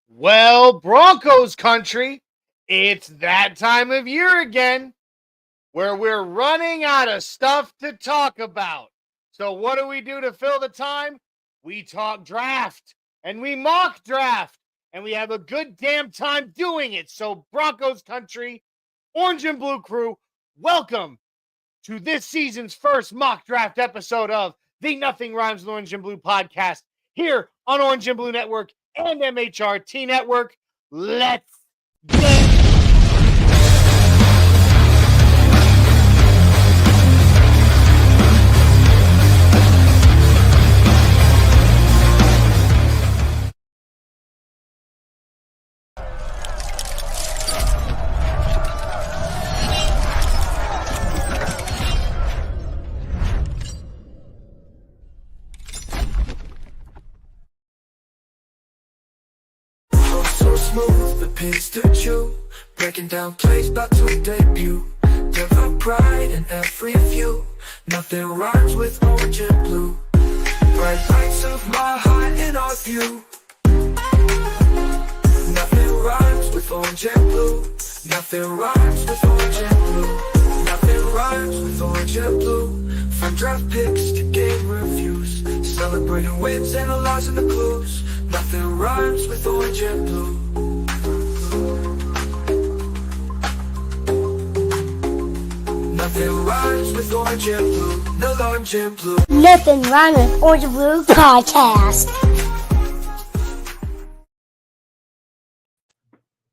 Well, Broncos Country, it's that time of year again where we're running out of stuff to talk about. So, what do we do to fill the time? We talk draft and we mock draft and we have a good damn time doing it. So, Broncos Country, Orange and Blue Crew, welcome to this season's first mock draft episode of the Nothing Rhymes with Orange and Blue podcast here on Orange and Blue Network and MHRT Network. Let's go. Smooth, the pins to chew, breaking down plays about to debut. Never pride in every view, nothing rhymes with orange and blue. Bright lights of my heart in our view. Nothing rhymes with orange and blue. Nothing rhymes with orange and blue. Nothing rhymes with orange and blue. From draft picks to game reviews, celebrating wins and analyzing the clues. Nothing rhymes with orange and blue. Nothing rhymes with orange and blue. No orange and blue. Nothing rhymes with Orange and Blue podcast.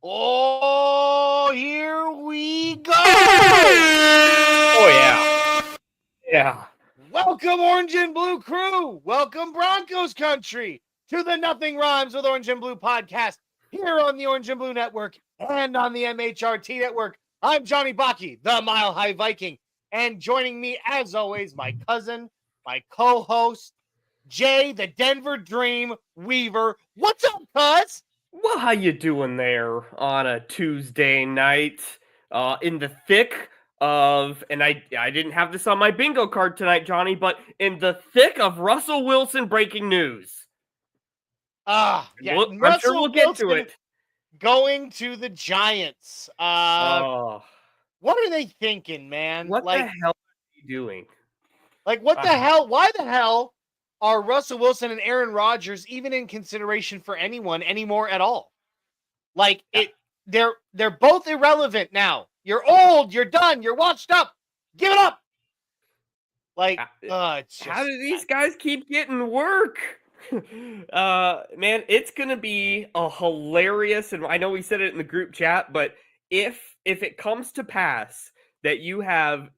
Oh, here we go. Oh, yeah. Yeah. Welcome, Orange and Blue Crew. Welcome, Broncos Country, to the Nothing Rhymes with Orange and Blue podcast here on the Orange and Blue Network and on the MHRT Network. I'm Johnny Baki, the Mile High Viking, and joining me, as always, my cousin, my co-host, Jay, the Denver Dream Weaver. What's up, cuz? Well, how you doing there on a Tuesday night? In the thick of, and I didn't have this on my bingo card tonight, Johnny, but in the thick of Russell Wilson breaking news. Yeah, I'm sure we'll get to it. Going to the Giants. What are they thinking, man? What the hell are you doing? What the hell? Why the hell are Russell Wilson and Aaron Rodgers even in consideration for anyone anymore at all? They're both irrelevant now. You're old. You're done. You're washed up. Give it up. How do these guys keep getting work? Man, it's gonna be a hilarious, and I know we said it in the group chat, but if it comes to pass that you have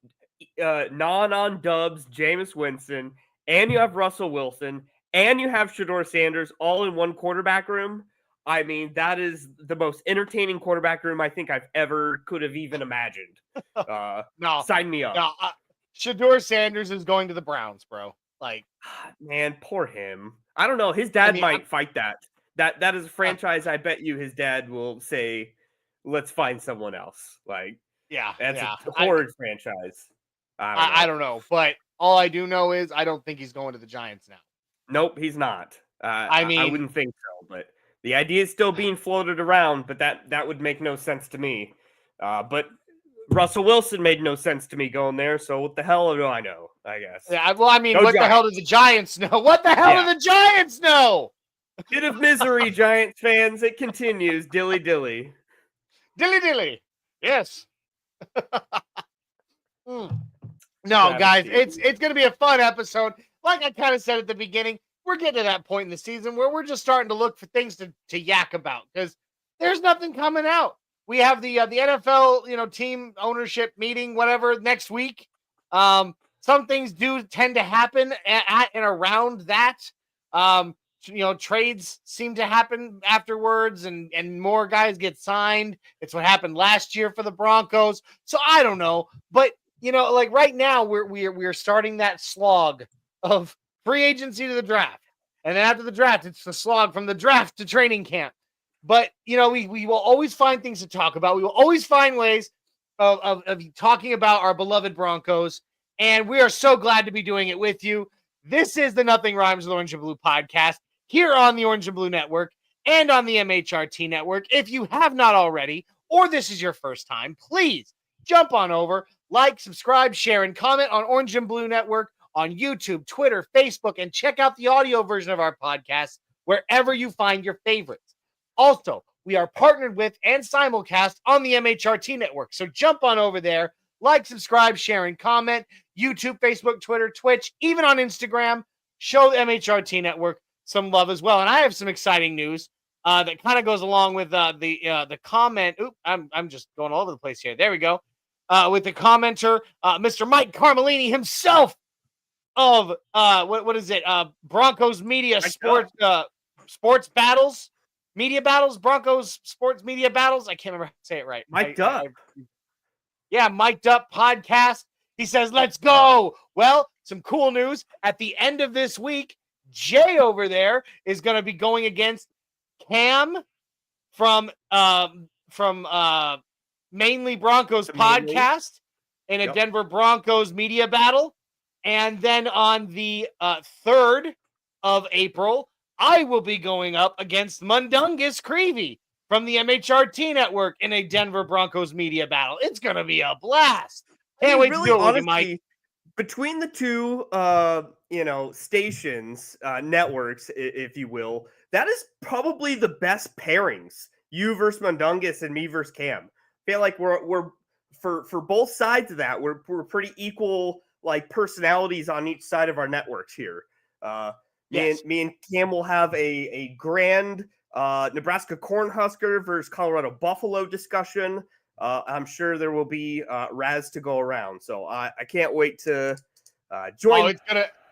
on dubs Jameis Winston, and you have Russell Wilson, and you have Shedeur Sanders all in one quarterback room, I mean, that is the most entertaining quarterback room I think I've ever could have even imagined. No, sign me up. No, Shedeur Sanders is going to the Browns, bro. Man, poor him. I don't know. His dad might fight that. That is a franchise. I bet you his dad will say, "Let's find someone else." That's a horrid franchise. I don't know, but all I do know is I don't think he's going to the Giants now. Nope, he's not. I wouldn't think so, but the idea is still being floated around. But that would make no sense to me. But Russell Wilson made no sense to me going there, so what the hell do I know, I guess. Yeah, well, I mean, what the hell do the Giants know? What the hell do the Giants know? Bit of misery, Giants fans. It continues. Dilly dilly. Dilly dilly. Yes. No, guys, it's going to be a fun episode. Like I kind of said at the beginning, we're getting to that point in the season where we're just starting to look for things to yak about because there's nothing coming out. We have the NFL, team ownership meeting, whatever, next week. Some things do tend to happen at and around that. Trades seem to happen afterwards, and more guys get signed. It's what happened last year for the Broncos. So I don't know, but right now we're starting that slog of free agency to the draft, and then after the draft, it's the slog from the draft to training camp. But, we will always find things to talk about. We will always find ways of talking about our beloved Broncos. And we are so glad to be doing it with you. This is the Nothing Rhymes with Orange and Blue podcast here on the Orange and Blue Network and on the MHRT network. If you have not already, or this is your first time, please jump on over, like, subscribe, share, and comment on Orange and Blue Network on YouTube, Twitter, Facebook, and check out the audio version of our podcast wherever you find your favorites. Also, we are partnered with and simulcast on the MHRT network. So jump on over there, like, subscribe, share, and comment. YouTube, Facebook, Twitter, Twitch, even on Instagram. Show the MHRT network some love as well. And I have some exciting news that kind of goes along with the comment. Oop, I'm just going all over the place here. There we go. With the commenter, Mr. Mike Carmelini himself of what is it? Broncos Media Sports Battles. Media Battles, Broncos Sports Media Battles. I can't remember how to say it right. Mic'd Up. Yeah, Mic'd Up podcast. He says, let's go. Well, some cool news. At the end of this week, Jay over there is going to be going against Cam from Mainly Broncos podcast in a Denver Broncos media battle. And then on the 3rd of April, I will be going up against Mundungus Creevy from the MHRT network in a Denver Broncos media battle. It's going to be a blast. Can't wait to do it with you, Mike. Between the two, stations, networks, if you will, that is probably the best pairings. You versus Mundungus and me versus Cam. I feel like we're for both sides of that. We're pretty equal, like, personalities on each side of our networks here. Yes. Me and Cam will have a grand Nebraska Cornhusker versus Colorado Buffalo discussion. I'm sure there will be Raz to go around. So I can't wait to join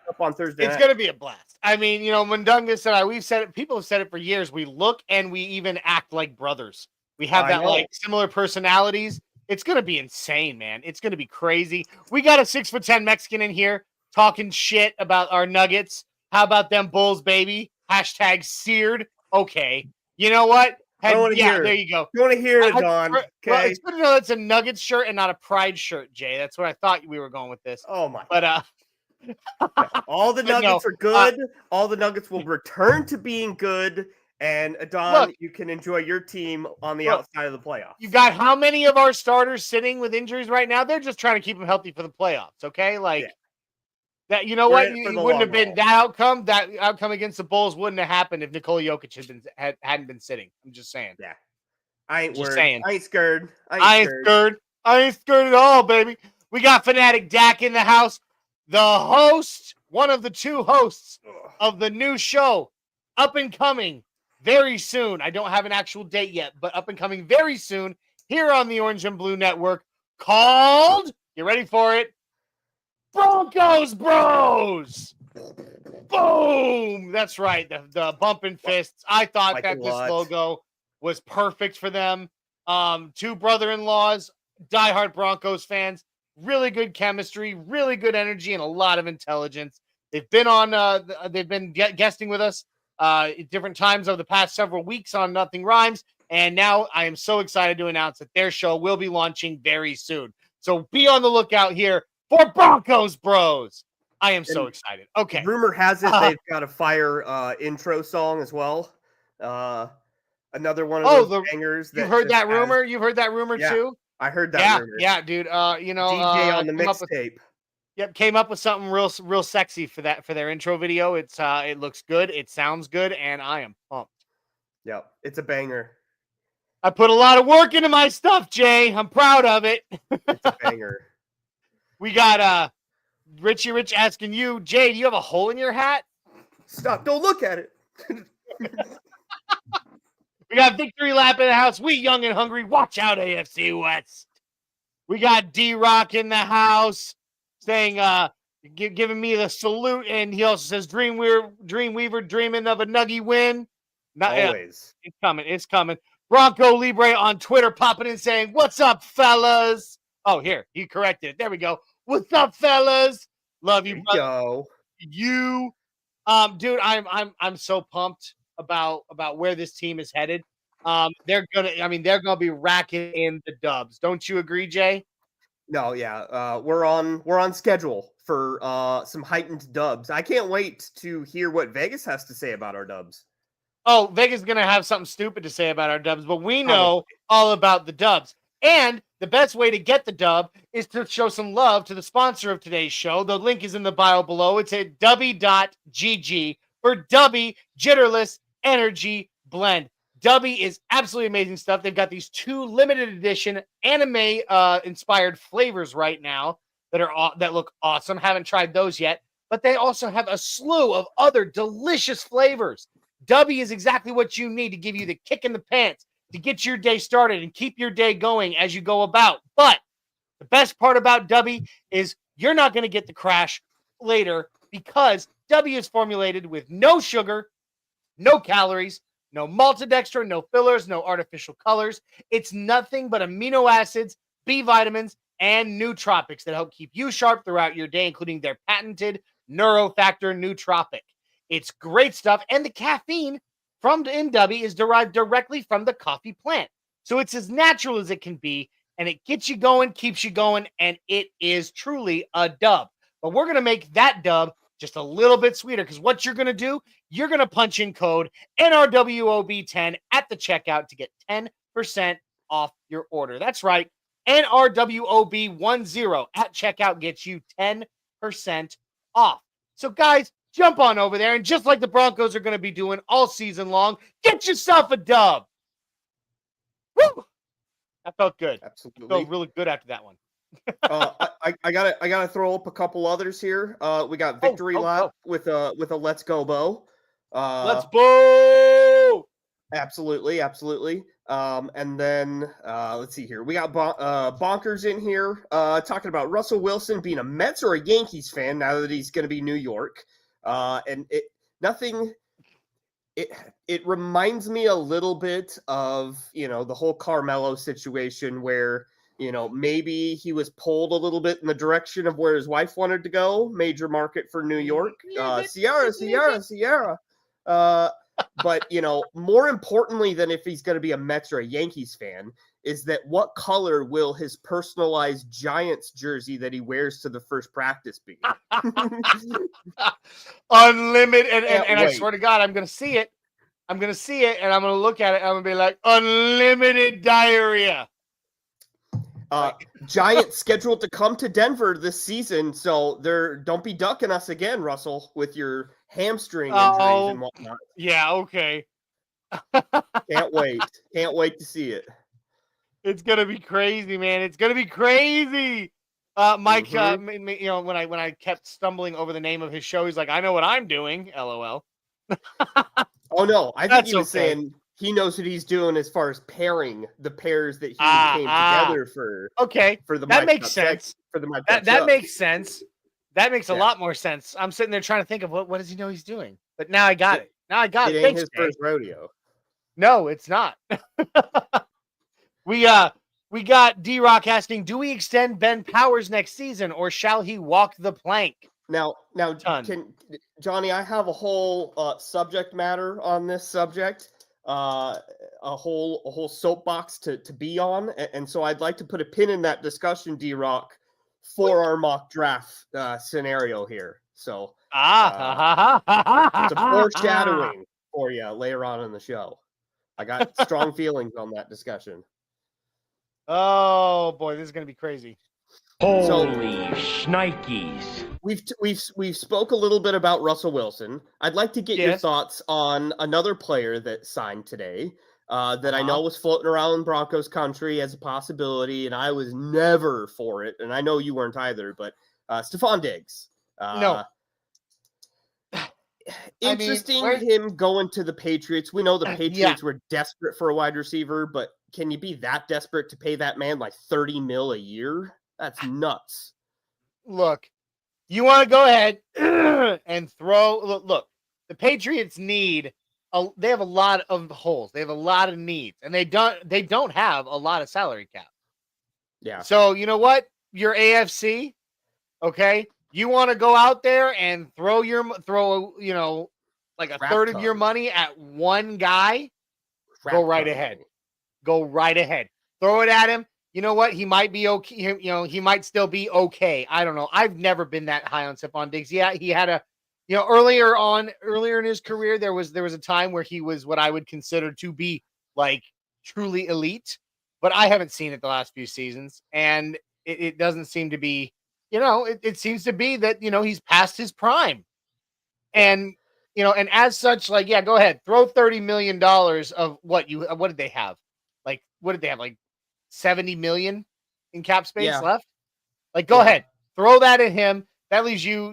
up on Thursday night. It's going to be a blast. I mean, Mundungus and I, we've said it. People have said it for years. We look and we even act like brothers. We have that like similar personalities. It's going to be insane, man. It's going to be crazy. We got a 6'10" Mexican in here talking shit about our Nuggets. How about them Bulls, baby? Hashtag seared. Okay. You know what? Hear there you go. You want to hear it, Don? Okay. Well, it's good to know it's a Nuggets shirt and not a Pride shirt, Jay. That's what I thought we were going with this. Oh, my. But, all the Nuggets are good. All the Nuggets will return to being good. And, Don, you can enjoy your team on the outside of the playoffs. You got how many of our starters sitting with injuries right now? They're just trying to keep them healthy for the playoffs, okay? That, you know what? You wouldn't have been that outcome. That outcome against the Bulls wouldn't have happened if Nikola Jokic hadn't been sitting. I'm just saying. Yeah. I ain't worried. Saying. I ain't scared. I ain't scared. I ain't scared at all, baby. We got Fanatic Dak in the house. The host, one of the two hosts of the new show, up and coming very soon. I don't have an actual date yet, but up and coming very soon here on the Orange and Blue Network, called, you ready for it? Broncos Bros. Boom. That's right. The bumping fists. I thought that this logo was perfect for them. Two brother-in-laws, diehard Broncos fans, really good chemistry, really good energy, and a lot of intelligence. They've been on. They've been guesting with us at different times over the past several weeks on Nothing Rhymes, and now I am so excited to announce that their show will be launching very soon. So be on the lookout here for Broncos Bros. I am so excited. Okay. Rumor has it they've got a fire intro song as well. Another one of those bangers. You've heard that rumor? You've heard that rumor too? I heard that rumor. Yeah, dude. DJ on the mixtape. Yep, came up with something real sexy for their intro video. It looks good, it sounds good, and I am pumped. Yep, it's a banger. I put a lot of work into my stuff, Jay. I'm proud of it. It's a banger. We got Richie Rich asking you, Jay, do you have a hole in your hat? Stop, don't look at it. We got Victory Lap in the house. We young and hungry. Watch out, AFC West. We got D-Rock in the house saying, giving me the salute. And he also says, Dreamweaver dreaming of a nuggy win. Always. It's coming. Bronco Libre on Twitter popping in saying, what's up, fellas? Oh, here, he corrected it. There we go. What's up, fellas? Love you, brother. Go. You, dude, I'm so pumped about where this team is headed. They're gonna be racking in the dubs. Don't you agree, Jay? No, yeah. We're on schedule for some heightened dubs. I can't wait to hear what Vegas has to say about our dubs. Oh, Vegas is going to have something stupid to say about our dubs, but we know Probably. all about the dubs. And the best way to get the dub is to show some love to the sponsor of today's show. The link is in the bio below. It's at dubby.gg for Dubby Jitterless Energy Blend. Dubby is absolutely amazing stuff. They've got these 2 limited edition anime inspired flavors right now that look awesome. Haven't tried those yet, but they also have a slew of other delicious flavors. Dubby is exactly what you need to give you the kick in the pants to get your day started and keep your day going as you go about. But the best part about Dubby is you're not going to get the crash later because Dubby is formulated with no sugar, no calories, no maltodextrin, no fillers, no artificial colors. It's nothing but amino acids, B vitamins, and nootropics that help keep you sharp throughout your day, including their patented Neurofactor Nootropic. It's great stuff, and the caffeine from Dubby is derived directly from the coffee plant. So it's as natural as it can be, and it gets you going, keeps you going, and it is truly a dub. But we're going to make that dub just a little bit sweeter because what you're going to do, you're going to punch in code NRWOB10 at the checkout to get 10% off your order. That's right. NRWOB10 at checkout gets you 10% off. So, guys, jump on over there, and just like the Broncos are going to be doing all season long, get yourself a dub. Woo! That felt good. Absolutely. I felt really good after that one. I gotta throw up a couple others here. We got Victory Lap with a Let's Go Bo. Let's go! Absolutely. And then let's see here. We got Bonkers in here talking about Russell Wilson being a Mets or a Yankees fan now that he's going to be New York. And it reminds me a little bit of, the whole Carmelo situation where, maybe he was pulled a little bit in the direction of where his wife wanted to go. Major market for New York. Sierra. But, more importantly than if he's going to be a Mets or a Yankees fan is that what color will his personalized Giants jersey that he wears to the first practice be? Unlimited. And I swear to God, I'm going to see it. And I'm going to look at it. And I'm going to be like, unlimited diarrhea. Giants scheduled to come to Denver this season, so don't be ducking us again, Russell, with your hamstring injuries and whatnot. Yeah, okay. Can't wait to see it. It's gonna be crazy, man. It's gonna be crazy. Mike, when I kept stumbling over the name of his show, he's like, "I know what I'm doing." LOL. Oh no, I think he was saying he knows what he's doing as far as pairing the pairs that he came together for. Okay, for the that makes sense. For the that makes sense. That makes a lot more sense. I'm sitting there trying to think of what does he know he's doing, but now I got it. It ain't his first rodeo. No, it's not. We got D-Rock asking, do we extend Ben Powers next season or shall he walk the plank? Now, Johnny, I have a whole subject matter on this subject, a whole soapbox to be on, and so I'd like to put a pin in that discussion, D-Rock, for our mock draft scenario here. So, some foreshadowing for you later on in the show. I got strong feelings on that discussion. Oh boy, this is gonna be crazy. Holy shnikes! We've spoke a little bit about Russell Wilson. I'd like to get your thoughts on another player that signed today that I know was floating around Broncos country as a possibility, and I was never for it, and I know you weren't either. But Stephon Diggs, no. Interesting him going to the Patriots. We know the Patriots were desperate for a wide receiver, but can you be that desperate to pay that man like $30 million a year? That's nuts. Look, you want to go ahead and throw. Look, the Patriots they have a lot of holes. They have a lot of needs, and they don't have a lot of salary cap. Yeah. So you know what? Your AFC, okay. You want to go out there and throw like a third of your money at one guy? Go right ahead. Throw it at him. You know what? He might be okay. He might still be okay. I don't know. I've never been that high on Stephon Diggs. Yeah, he had a earlier in his career, there was a time where he was what I would consider to be like truly elite, but I haven't seen it the last few seasons, and it doesn't seem to be, it seems to be that, he's past his prime. And, and as such, like, yeah, go ahead, throw $30 million of what did they have? Like, what did they have? Like 70 million in cap space left? Like, go ahead, throw that at him. That leaves you,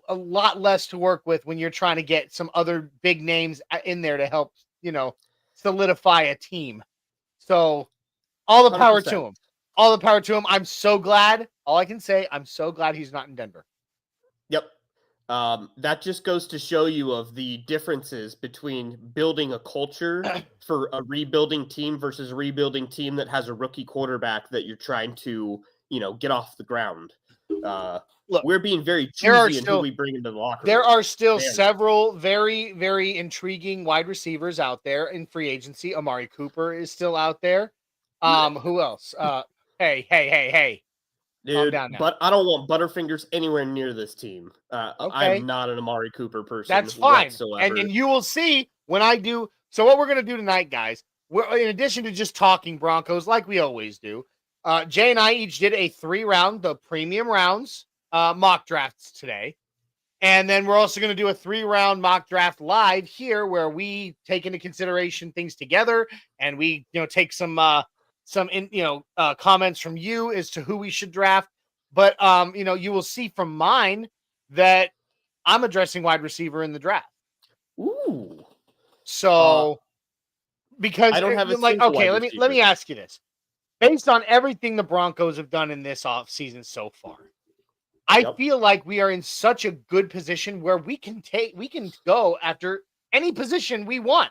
a lot less to work with when you're trying to get some other big names in there to help, solidify a team. So all the power 100%. to him. All the power to him. I'm so glad. All I can say, I'm so glad he's not in Denver. Yep. That just goes to show you of the differences between building a culture for a rebuilding team versus a rebuilding team that has a rookie quarterback that you're trying to, get off the ground. Look, we're being very choosy in who we bring into the locker room. There are still several very, very intriguing wide receivers out there in free agency. Amari Cooper is still out there. Who else? Hey. Dude, but I don't want Butterfingers anywhere near this team. I'm not an Amari Cooper person. That's fine. Whatsoever. And you will see when I do. So what we're going to do tonight, guys, in addition to just talking Broncos like we always do, Jay and I each did a 3-round, the premium rounds, mock drafts today. And then we're also going to do a 3-round mock draft live here where we take into consideration things together and we, take some comments from you as to who we should draft. But, you will see from mine that I'm addressing wide receiver in the draft. Ooh. So, because I don't have let me ask you this. Based on everything the Broncos have done in this offseason so far, I feel like we are in such a good position where we can go after any position we want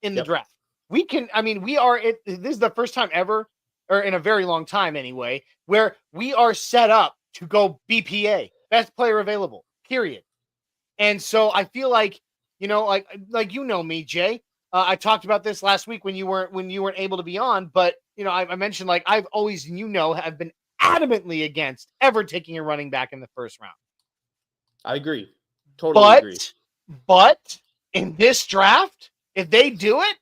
in the draft. We are, this is the first time ever, or in a very long time anyway, where we are set up to go BPA, best player available, period. And so I feel like, me, Jay, I talked about this last week when you weren't able to be on, but I mentioned, like, I've always, have been adamantly against ever taking a running back in the first round. I agree. Totally agree. But in this draft, if they do it,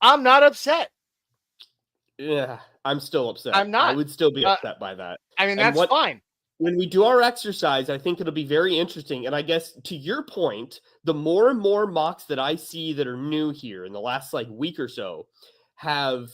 I'm not upset. Yeah, I'm still upset. I'm not. I would still be upset by that. That's fine. When we do our exercise, I think it'll be very interesting. And I guess to your point, the more and more mocks that I see that are new here in the last week or so have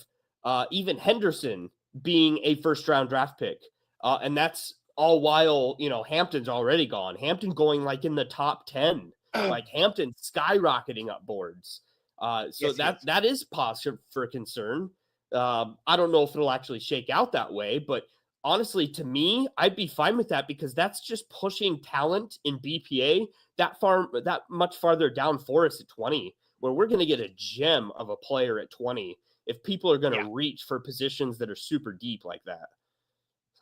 even Henderson being a first-round draft pick. And that's all while, Hampton's already gone. Hampton going in the top 10. Hampton skyrocketing up boards. That is positive for concern. I don't know if it'll actually shake out that way, but honestly, to me, I'd be fine with that because that's just pushing talent in BPA that much farther down for us at 20, where we're going to get a gem of a player at 20 if people are going to reach for positions that are super deep like that.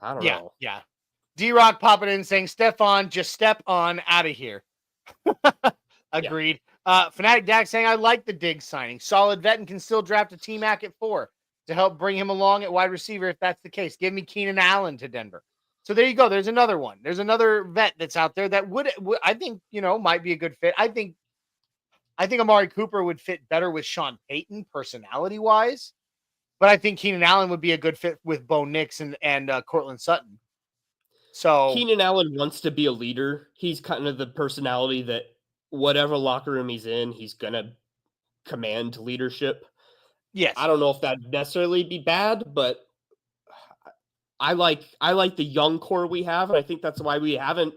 I don't know. Yeah. D-Rock popping in saying, Stefan, just step on out of here. Agreed. Fanatic Dak saying, I like the Diggs signing. Solid vet and can still draft a T-Mac at 4 to help bring him along at wide receiver if that's the case. Give me Keenan Allen to Denver. So there you go. There's another one. There's another vet that's out there that would I think, might be a good fit. I think Amari Cooper would fit better with Sean Payton personality-wise, but I think Keenan Allen would be a good fit with Bo Nix and Cortland Sutton. So Keenan Allen wants to be a leader. He's kind of the personality that whatever locker room he's in, he's going to command leadership. Yes. I don't know if that'd necessarily be bad, but I like the young core we have, and I think that's why we haven't,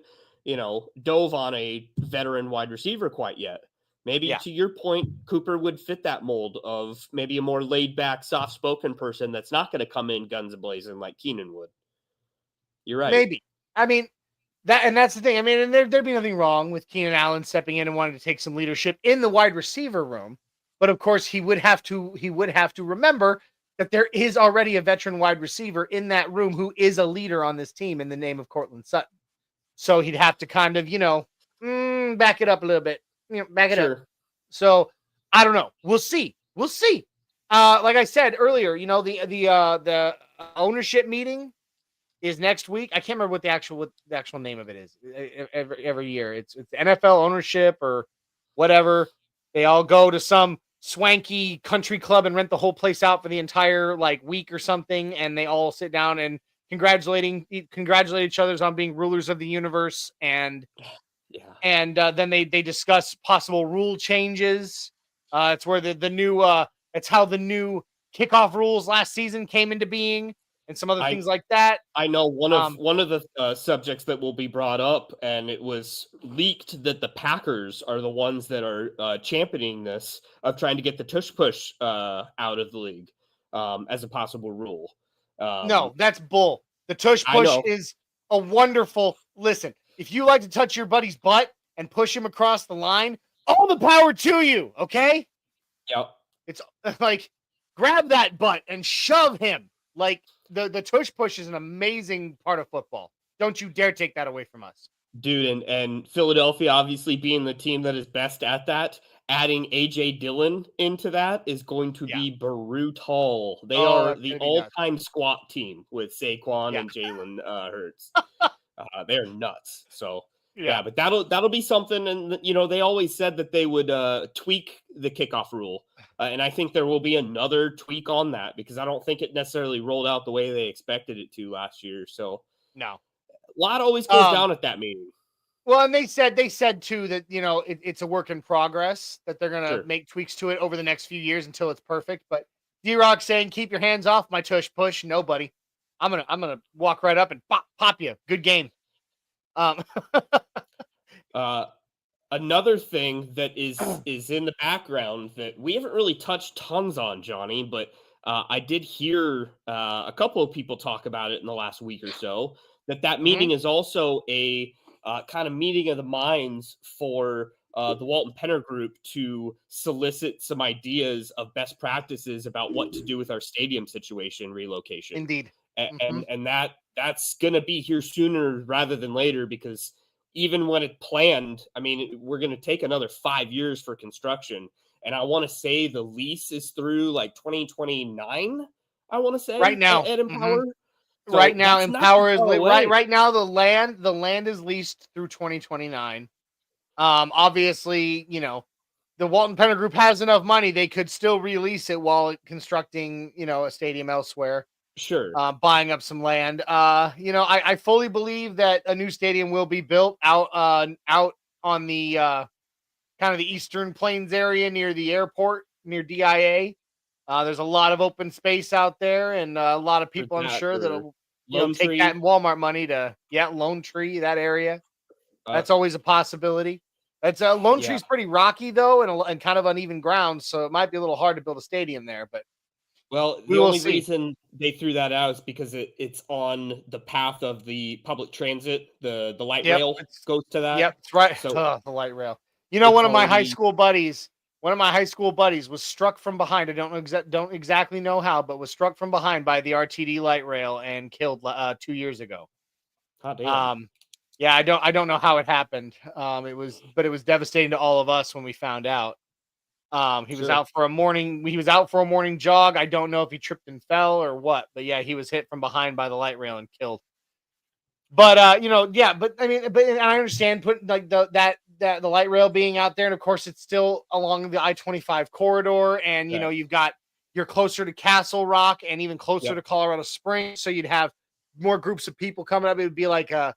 dove on a veteran wide receiver quite yet. Maybe to your point, Cooper would fit that mold of maybe a more laid-back, soft-spoken person that's not going to come in guns a-blazing like Keenan would. You're right. Maybe. That's the thing. And there'd be nothing wrong with Keenan Allen stepping in and wanting to take some leadership in the wide receiver room. But of course, he would have to remember that there is already a veteran wide receiver in that room who is a leader on this team in the name of Cortland Sutton. So he'd have to kind of, back it up a little bit. Back it up. So I don't know. We'll see. Like I said earlier, the ownership meeting is next week. I can't remember what the actual name of it is. Every year, it's NFL ownership or whatever. They all go to some swanky country club and rent the whole place out for the entire like week or something, and they all sit down and congratulate each other on being rulers of the universe, and then they discuss possible rule changes. It's where the new it's how the new kickoff rules last season came into being, and some other things like that. I know one of the subjects that will be brought up, and it was leaked that the Packers are the ones that are championing this of trying to get the tush push out of the league as a possible rule. No, that's bull. The tush push is a wonderful listen. If you like to touch your buddy's butt and push him across the line, all the power to you. Okay. Yep. It's like grab that butt and shove him. Like the tush push is an amazing part of football. Don't you dare take that away from us. Dude, and Philadelphia obviously being the team that is best at that, adding AJ Dillon into that is going to be brutal. They are the all-time squat team with Saquon and Jalen Hurts. They're nuts. So but that'll be something. And they always said that they would tweak the kickoff rule, and I think there will be another tweak on that because I don't think it necessarily rolled out the way they expected it to last year. So no. A lot always goes down at that meeting. Well, and they said too that it's a work in progress, that they're gonna make tweaks to it over the next few years until it's perfect. But D-Rock saying, "Keep your hands off my tush push." No, buddy, I'm gonna walk right up and pop you. Good game. Another thing that is in the background that we haven't really touched tons on, Johnny, but I did hear a couple of people talk about it in the last week or so. That meeting is also a kind of meeting of the minds for the Walton Penner Group to solicit some ideas of best practices about what to do with our stadium situation relocation. Indeed. And that's going to be here sooner rather than later, because even when it's planned, I mean, we're going to take another 5 years for construction. And I want to say the lease is through like 2029, I want to say. Right now. At Empower. So right now, Empower is right now the land is leased through 2029. Obviously, the Walton Penner Group has enough money; they could still release it while constructing, a stadium elsewhere. Sure, buying up some land. I fully believe that a new stadium will be built out on the kind of the Eastern Plains area near the airport, near DIA. There's a lot of open space out there, and a lot of people, I'm sure, that'll take that in Walmart money to Lone Tree, that area. That's always a possibility. That's Lone Tree's pretty rocky though, and kind of uneven ground, so it might be a little hard to build a stadium there. But the only reason they threw that out is because it's on the path of the public transit. The light rail goes to that. Yep, that's right. So, the light rail. One of my high school buddies was struck from behind. I don't exactly know how, but was struck from behind by the RTD light rail and killed 2 years ago. Oh, damn. I don't know how it happened. It was devastating to all of us when we found out. He was out for a morning jog. I don't know if he tripped and fell or what, but he was hit from behind by the light rail and killed. But but I mean, and I understand putting like the light rail being out there, and of course it's still along the I-25 corridor, and you're closer to Castle Rock and even closer to Colorado Springs, so you'd have more groups of people coming up. It would be like an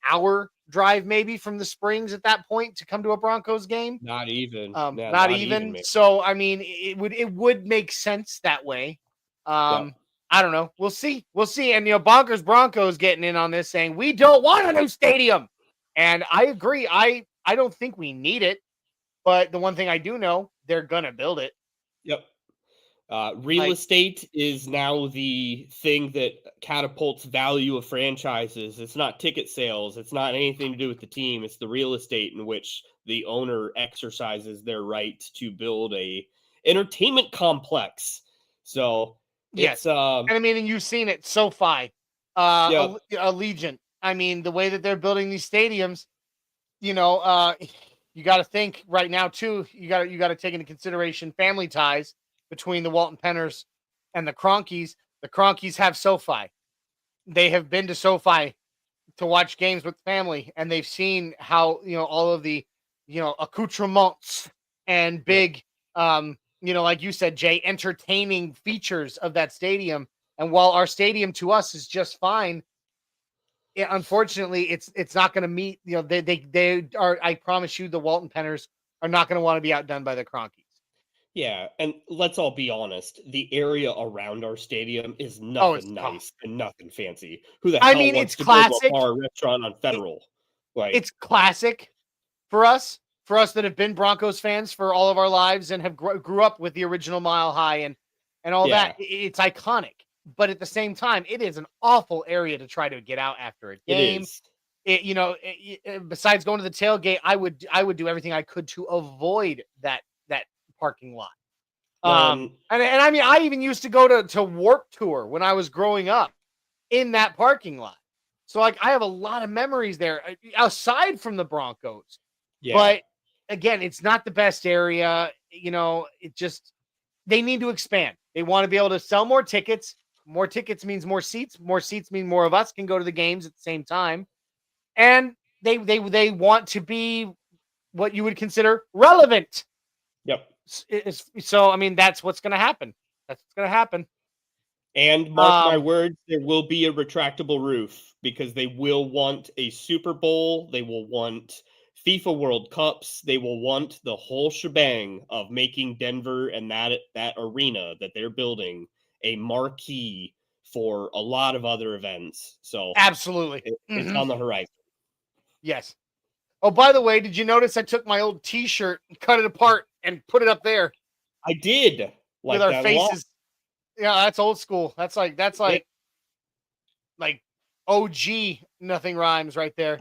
hour drive maybe from the Springs at that point to come to a Broncos game. Not even. Not even. So I mean, it would make sense that way. I don't know. We'll see. And Bonkers Broncos getting in on this, saying we don't want a new stadium, and I agree. I don't think we need it, but the one thing I do know, they're gonna build it. Yep. Real estate is now the thing that catapults value of franchises. It's not ticket sales. It's not anything to do with the team. It's the real estate in which the owner exercises their right to build a entertainment complex. So yes, and I mean, and you've seen it, SoFi, Allegiant. I mean, the way that they're building these stadiums, you got to think right now too. You got to take into consideration family ties between the Walton Penners and the Cronkies. The Cronkies have SoFi. they have been to SoFi to watch games with family, and they've seen how, all of the, accoutrements and big, like you said, Jay, entertaining features of that stadium. And while our stadium to us is just fine, unfortunately, it's not going to meet. They are. I promise you, the Walton Penners are not going to want to be outdone by the Cronkies. Yeah, and let's all be honest, the area around our stadium is Oh, it's nothing nice and nothing fancy. Who the I hell mean, wants it's to go to a classic. bar or restaurant on Federal? It's classic for us that have been Broncos fans for all of our lives and have grew up with the original Mile High and all that. It's iconic, but at the same time, it is an awful area to try to get out after a it game. is. Besides going to the tailgate, I would do everything I could to avoid that parking lot. And I mean, I even used to go to Warp Tour when I was growing up in that parking lot. So like, I have a lot of memories there aside from the Broncos. Yeah. But again, it's not the best area. It just, they need to expand. They want to be able to sell more tickets. More tickets means more seats. More seats mean more of us can go to the games at the same time. And they want to be what you would consider relevant. Yep. So I mean, that's what's going to happen. That's what's going to happen. And mark my words, there will be a retractable roof because they will want a Super Bowl. They will want FIFA World Cups. They will want the whole shebang of making Denver and that arena that they're building a marquee for a lot of other events. So absolutely, it's on the horizon. Yes. Oh, by the way, did you notice I took my old T-shirt, cut it apart, and put it up there? I did. With our faces. Yeah, that's old school. That's like OG nothing rhymes right there.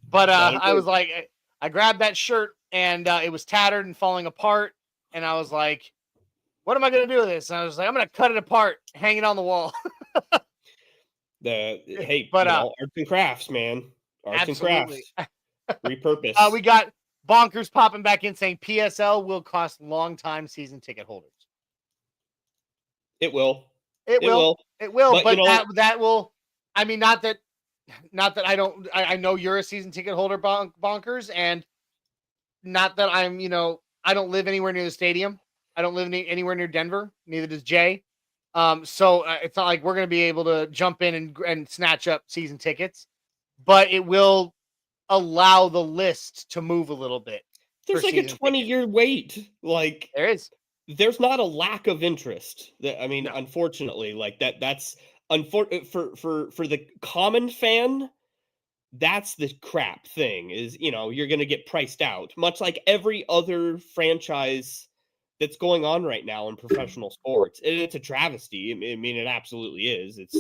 But I was like, I grabbed that shirt and it was tattered and falling apart, and I was like, what am I gonna do with this? And I was like, I'm gonna cut it apart, hang it on the wall. Arts and crafts, man. Arts absolutely. and crafts. Repurpose. We got Bonkers popping back in saying PSL will cost long-time season ticket holders. It will. It will. But that will. I mean, not that I don't. I know you're a season ticket holder, Bonkers, and not that I'm. I don't live anywhere near the stadium. I don't live anywhere near Denver. Neither does Jay. So it's not like we're going to be able to jump in and snatch up season tickets, but it will allow the list to move a little bit. There's like a 20-year wait. Like there is. There's not a lack of interest. Unfortunately, like that's unfortunate for the common fan. That's the crap thing is, you're going to get priced out, much like every other franchise that's going on right now in professional sports. It's a travesty. I mean, it absolutely is. It's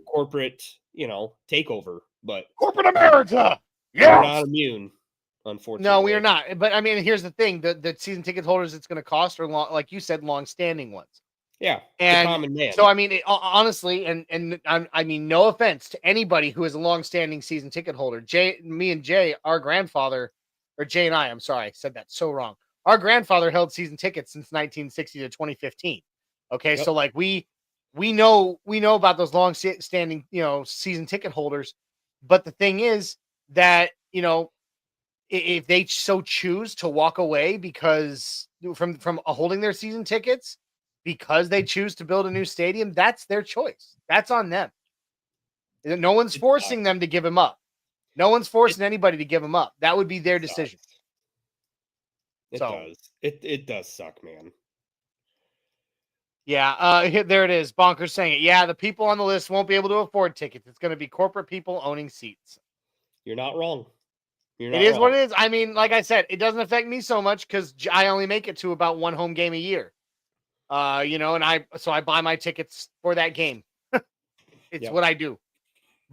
corporate, takeover, but corporate America. Yeah, we're not immune. Unfortunately, no, we are not. But I mean, here's the thing: the season ticket holders it's going to cost are like you said, long-standing ones. Yeah, and the common man. So I mean, honestly, and I mean, no offense to anybody who is a long-standing season ticket holder. Me and Jay, our grandfather, or Jay and I sorry, I said that so wrong. Our grandfather held season tickets since 1960 to 2015. Okay, so like we know about those long-standing season ticket holders, but the thing is that if they so choose to walk away because from holding their season tickets because they choose to build a new stadium, that's their choice. That's on them. No one's forcing them to give them up. No one's forcing anybody to give them up. That would be their decision. It does. It does suck, man. Yeah, there it is. Bonkers saying it. Yeah, the people on the list won't be able to afford tickets. It's going to be corporate people owning seats. You're not wrong. It is what it is. I mean, like I said, it doesn't affect me so much because I only make it to about one home game a year. And I buy my tickets for that game. It's what I do.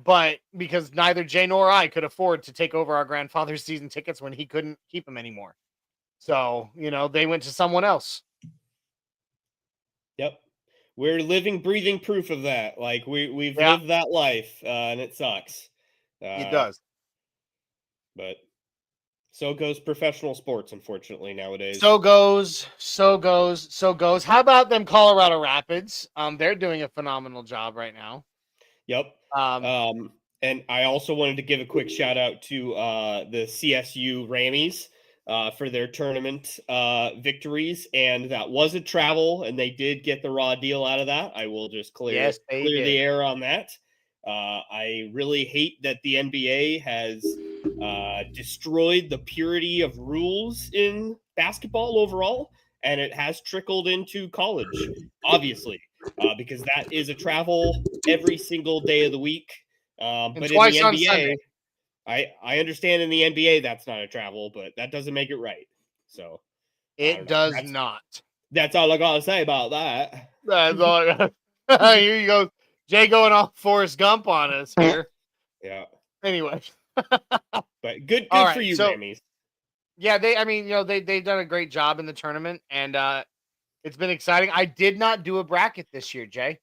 But because neither Jay nor I could afford to take over our grandfather's season tickets when he couldn't keep them anymore. So, they went to someone else. Yep. We're living, breathing proof of that. Like we've lived that life, and it sucks. It does. But so goes professional sports, unfortunately, nowadays. So goes. How about them Colorado Rapids? They're doing a phenomenal job right now. Yep. Um, And I also wanted to give a quick shout out to the CSU Rammies for their tournament victories, and that was a travel, and they did get the raw deal out of that. I will just clear yes, they the did. air on that. I really hate that the NBA has destroyed the purity of rules in basketball overall, and it has trickled into college, obviously, because that is a travel every single day of the week. And But in the twice on Sunday. NBA, I understand in the NBA that's not a travel, but that doesn't make it right. So I don't It know. does not. That's all I gotta say about that. That's all I got. Here you go. Jay going off Forrest Gump on us here. Yeah, Anyway. but good All for right. you, So Rammies. yeah, they've done a great job in the tournament, and it's been exciting. I did not do a bracket this year, Jay.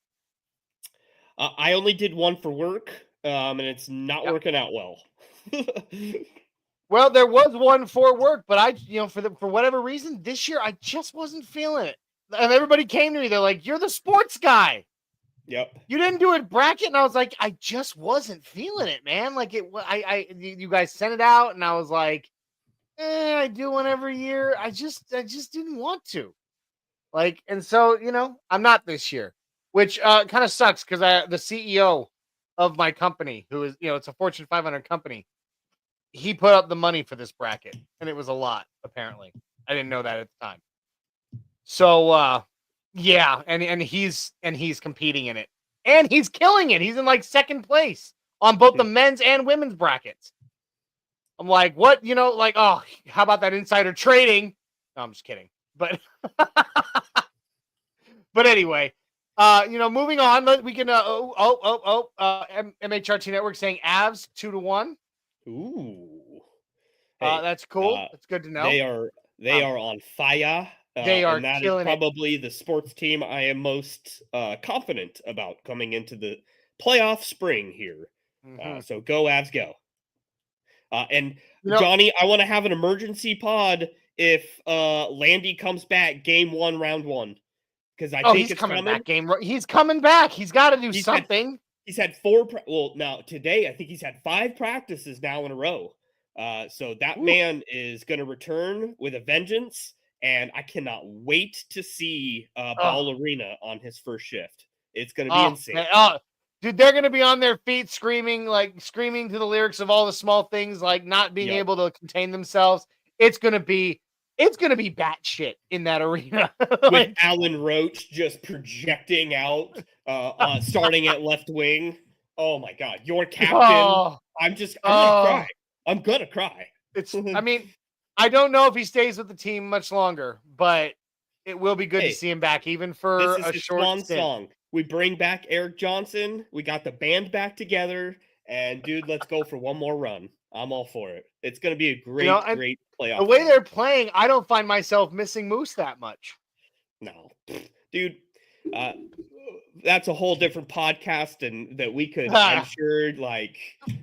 I only did one for work, and it's not Yep. working out well. Well, there was one for work, but for whatever reason this year I just wasn't feeling it. And everybody came to me, they're like, "You're the sports guy. Yep. You didn't do a bracket," and I was like, "I just wasn't feeling it, man." Like you guys sent it out, and I was like, I do one every year. I just didn't want to. Like, and so I'm not this year, which kind of sucks because the CEO of my company, who is it's a Fortune 500 company, he put up the money for this bracket, and it was a lot. Apparently, I didn't know that at the time. So yeah, and he's competing in it, and he's killing it. He's in like second place on both the men's and women's brackets. I'm like, what? Like, oh, how about that insider trading? No, I'm just kidding. But but anyway, moving on. We can MHRT Network saying Avs 2-1. Ooh. Hey, That's cool. That's good to know. They are on fire. They are and that is killing it. probably the sports team I am most confident about coming into the playoff spring here. Mhm. So go Avs, go. And You know- Johnny, I want to have an emergency pod if Landy comes back game 1, round 1. Because I think he's it's coming back. He's coming back. He's got to do something. He's had 4. Now today, I think he's had 5 practices now in a row. So that man is going to return with a vengeance, and I cannot wait to see Ball Arena on his first shift. It's going to be insane. Man, dude, they're going to be on their feet screaming to the lyrics of All the Small Things, like not being able to contain themselves. It's going to be batshit in that arena. With Alan Roach just projecting out, starting at left wing. Oh my God, your captain! I'm gonna cry. I'm gonna cry. I mean, I don't know if he stays with the team much longer, but it will be good to see him back, even for a short song. We bring back Eric Johnson. We got the band back together, and dude, let's go for one more run. I'm all for it. It's gonna be a great playoff. The way they're playing, I don't find myself missing Moose that much. No, dude. That's a whole different podcast, and that we could, I'm sure,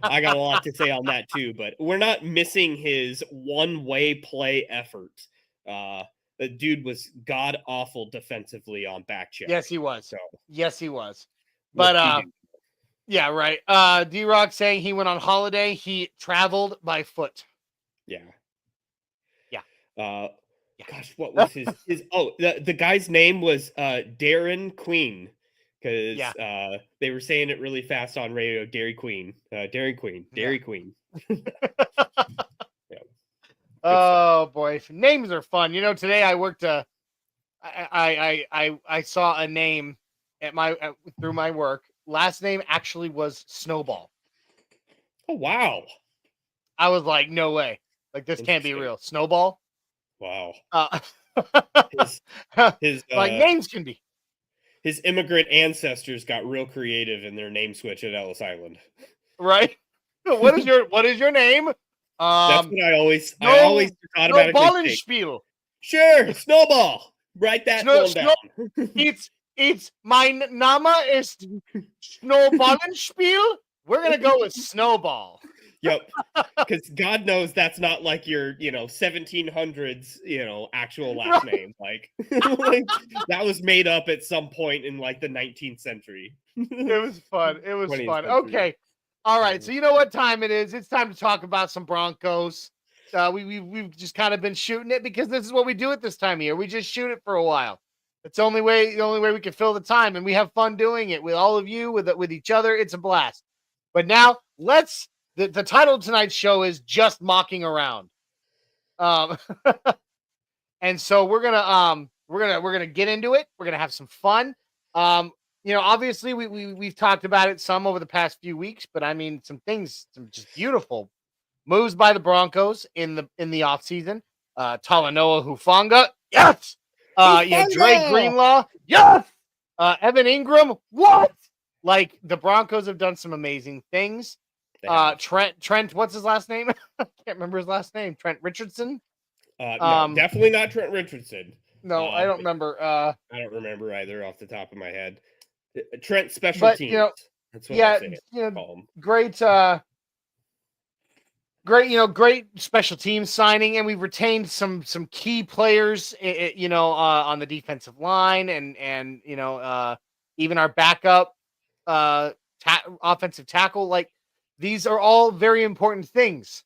I got a lot to say on that too, but we're not missing his one-way play effort. The dude was god-awful defensively on back check. Yes, he was. So, yes, he was. But, yeah, right. D-Rock saying he went on holiday. He traveled by foot. Yeah. Yeah. Gosh, what was his the guy's name was Darren Queen, because they were saying it really fast on radio. Dairy Queen. Oh boy, names are fun. Today I worked I saw a name at through my work. Last name actually was Snowball. Oh wow. I was like, no way. Like, this can't be real. Snowball? Wow. His names can be. His immigrant ancestors got real creative in their name switch at Ellis Island. Right? What is your name? That's what I always automatically Ballenspiel. Sure, Snowball. Write that one down. It's my Name is Snowballenspiel. We're gonna go with Snowball. Yep. Because God knows that's not like your, 1700s, actual last name. Like, like, that was made up at some point in like the 19th century. It was fun. It was 20th fun. century. Okay. All right. So you know what time it is? It's time to talk about some Broncos. We've just kind of been shooting it because this is what we do at this time of year. We just shoot it for a while. It's the only way we can fill the time, and we have fun doing it with all of you, with each other. It's a blast. But now the title of tonight's show is Just Mocking Around. And so we're gonna get into it. We're gonna have some fun. Obviously we've talked about it some over the past few weeks, but I mean some just beautiful moves by the Broncos in the offseason. Talanoa Hufanga, yes. Dre Greenlaw, yes. Evan Ingram, what? Like the Broncos have done some amazing things. Trent, what's his last name? I can't remember his last name. Trent Richardson. No, definitely not Trent Richardson. No, I don't remember. I don't remember either off the top of my head. Trent special teams. That's what I'm saying. Great special teams signing, and we've retained some key players, on the defensive line, and even our backup offensive tackle. Like these are all very important things,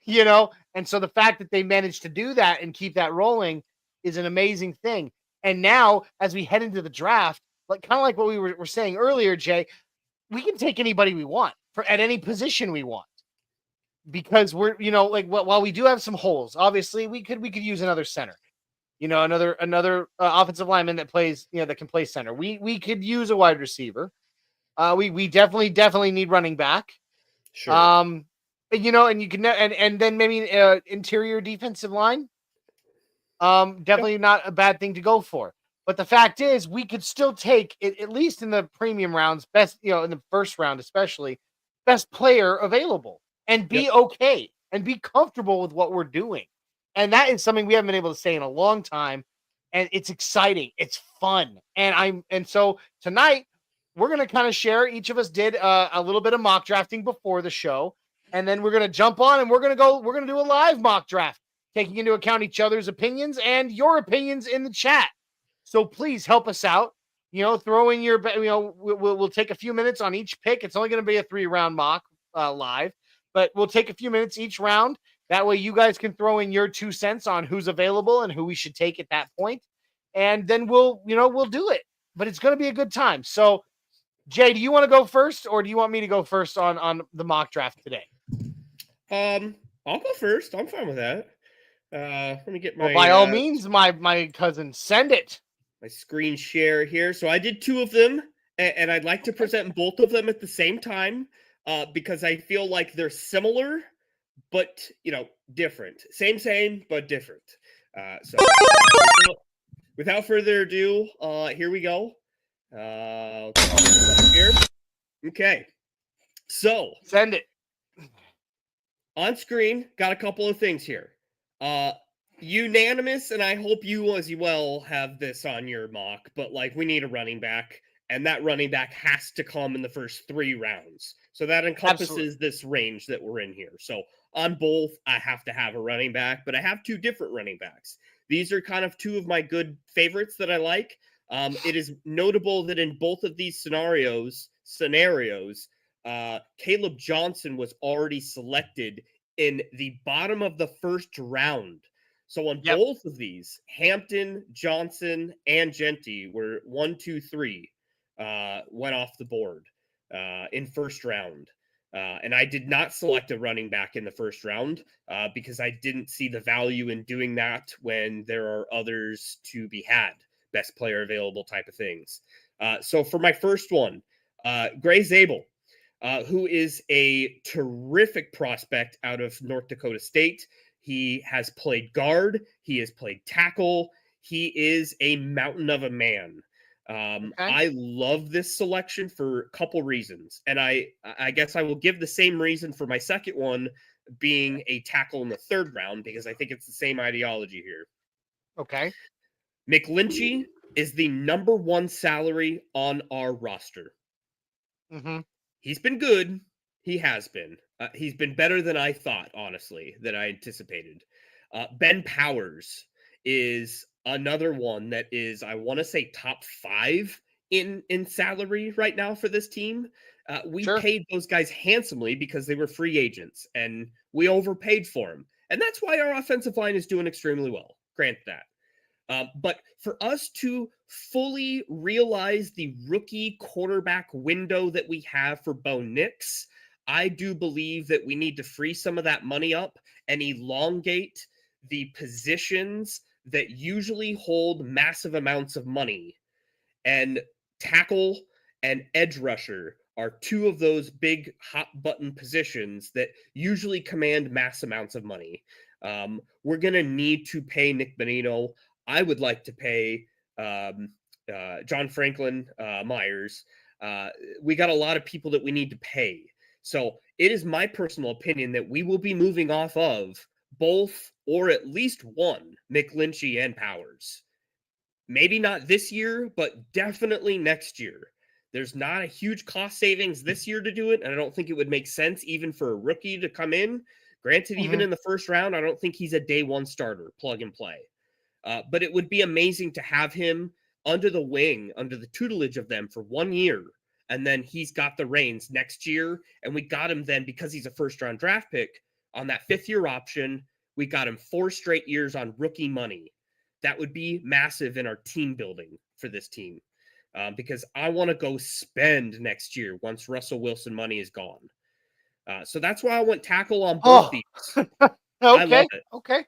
and so the fact that they managed to do that and keep that rolling is an amazing thing. And now, as we head into the draft, like kind of like what we were saying earlier, Jay, we can take anybody we want at any position we want, because we're, while we do have some holes, obviously we could use another center, another offensive lineman that plays, that can play center. We could use a wide receiver. We definitely need running back. Sure. And you can, and then maybe interior defensive line. Definitely not a bad thing to go for. But the fact is, we could still take it, at least in the premium rounds, best, in the first round, especially best player available, and be okay and be comfortable with what we're doing. And that is something we haven't been able to say in a long time. And it's exciting. It's fun. And so tonight we're going to kind of share. Each of us did a little bit of mock drafting before the show. And then we're going to jump on and we're going to do a live mock draft, taking into account each other's opinions and your opinions in the chat. So please help us out. Throw in your, we'll take a few minutes on each pick. It's only going to be a 3-round mock live, but we'll take a few minutes each round. That way you guys can throw in your 2 cents on who's available and who we should take at that point. And then we'll do it, but it's going to be a good time. So Jay, do you want to go first or do you want me to go first on the mock draft today? I'll go first. I'm fine with that. Let me get my. Well, by all means, my cousin, send it. My screen share here. So I did 2 of them, and I'd like to present both of them at the same time, because I feel like they're similar, but different. Same, but different. So without further ado, here we go. Here. Okay. So send it. On screen, got a couple of things here. Unanimous, and I hope you as well have this on your mock, but we need a running back, and that running back has to come in the first 3 rounds. So that encompasses this range that we're in here. So on both, I have to have a running back, but I have 2 different running backs. These are kind of 2 of my good favorites that I like. It is notable that in both of these scenarios, Caleb Johnson was already selected in the bottom of the first round. So on both of these, Hampton, Johnson, and Genty were 1, 2, 3 went off the board in first round. And I did not select a running back in the first round because I didn't see the value in doing that when there are others to be had, best player available type of things. So for my first one, Gray Zabel, who is a terrific prospect out of North Dakota State. He has played guard. He has played tackle. He is a mountain of a man. I love this selection for a couple reasons. And I guess I will give the same reason for my second one being a tackle in the 3rd round, because I think it's the same ideology here. Okay. McGlinchey is the number 1 salary on our roster. Mm-hmm. He's been good. He has been. He's been better than I thought, honestly, than I anticipated. Ben Powers is another one that is, I want to say, top 5 in salary right now for this team. We Sure. paid those guys handsomely because they were free agents, and we overpaid for them, and that's why our offensive line is doing extremely well. Grant that. But for us to fully realize the rookie quarterback window that we have for Bo Nix, I do believe that we need to free some of that money up and elongate the positions that usually hold massive amounts of money. And tackle and edge rusher are 2 of those big hot button positions that usually command mass amounts of money. We're going to need to pay Nick Bonino. I would like to pay John Franklin Myers. We got a lot of people that we need to pay. So it is my personal opinion that we will be moving off of both, or at least one, McGlinchey and Powers. Maybe not this year, but definitely next year. There's not a huge cost savings this year to do it, and I don't think it would make sense even for a rookie to come in. Granted, even in the first round, I don't think he's a day one starter, plug and play. But it would be amazing to have him under the wing, under the tutelage of them for 1 year, and then he's got the reins next year, and we got him then because he's a first-round draft pick on that 5th-year option. We got him 4 straight years on rookie money. That would be massive in our team building for this team, because I want to go spend next year once Russell Wilson money is gone. So that's why I went tackle on both these. Okay. I love it. Okay.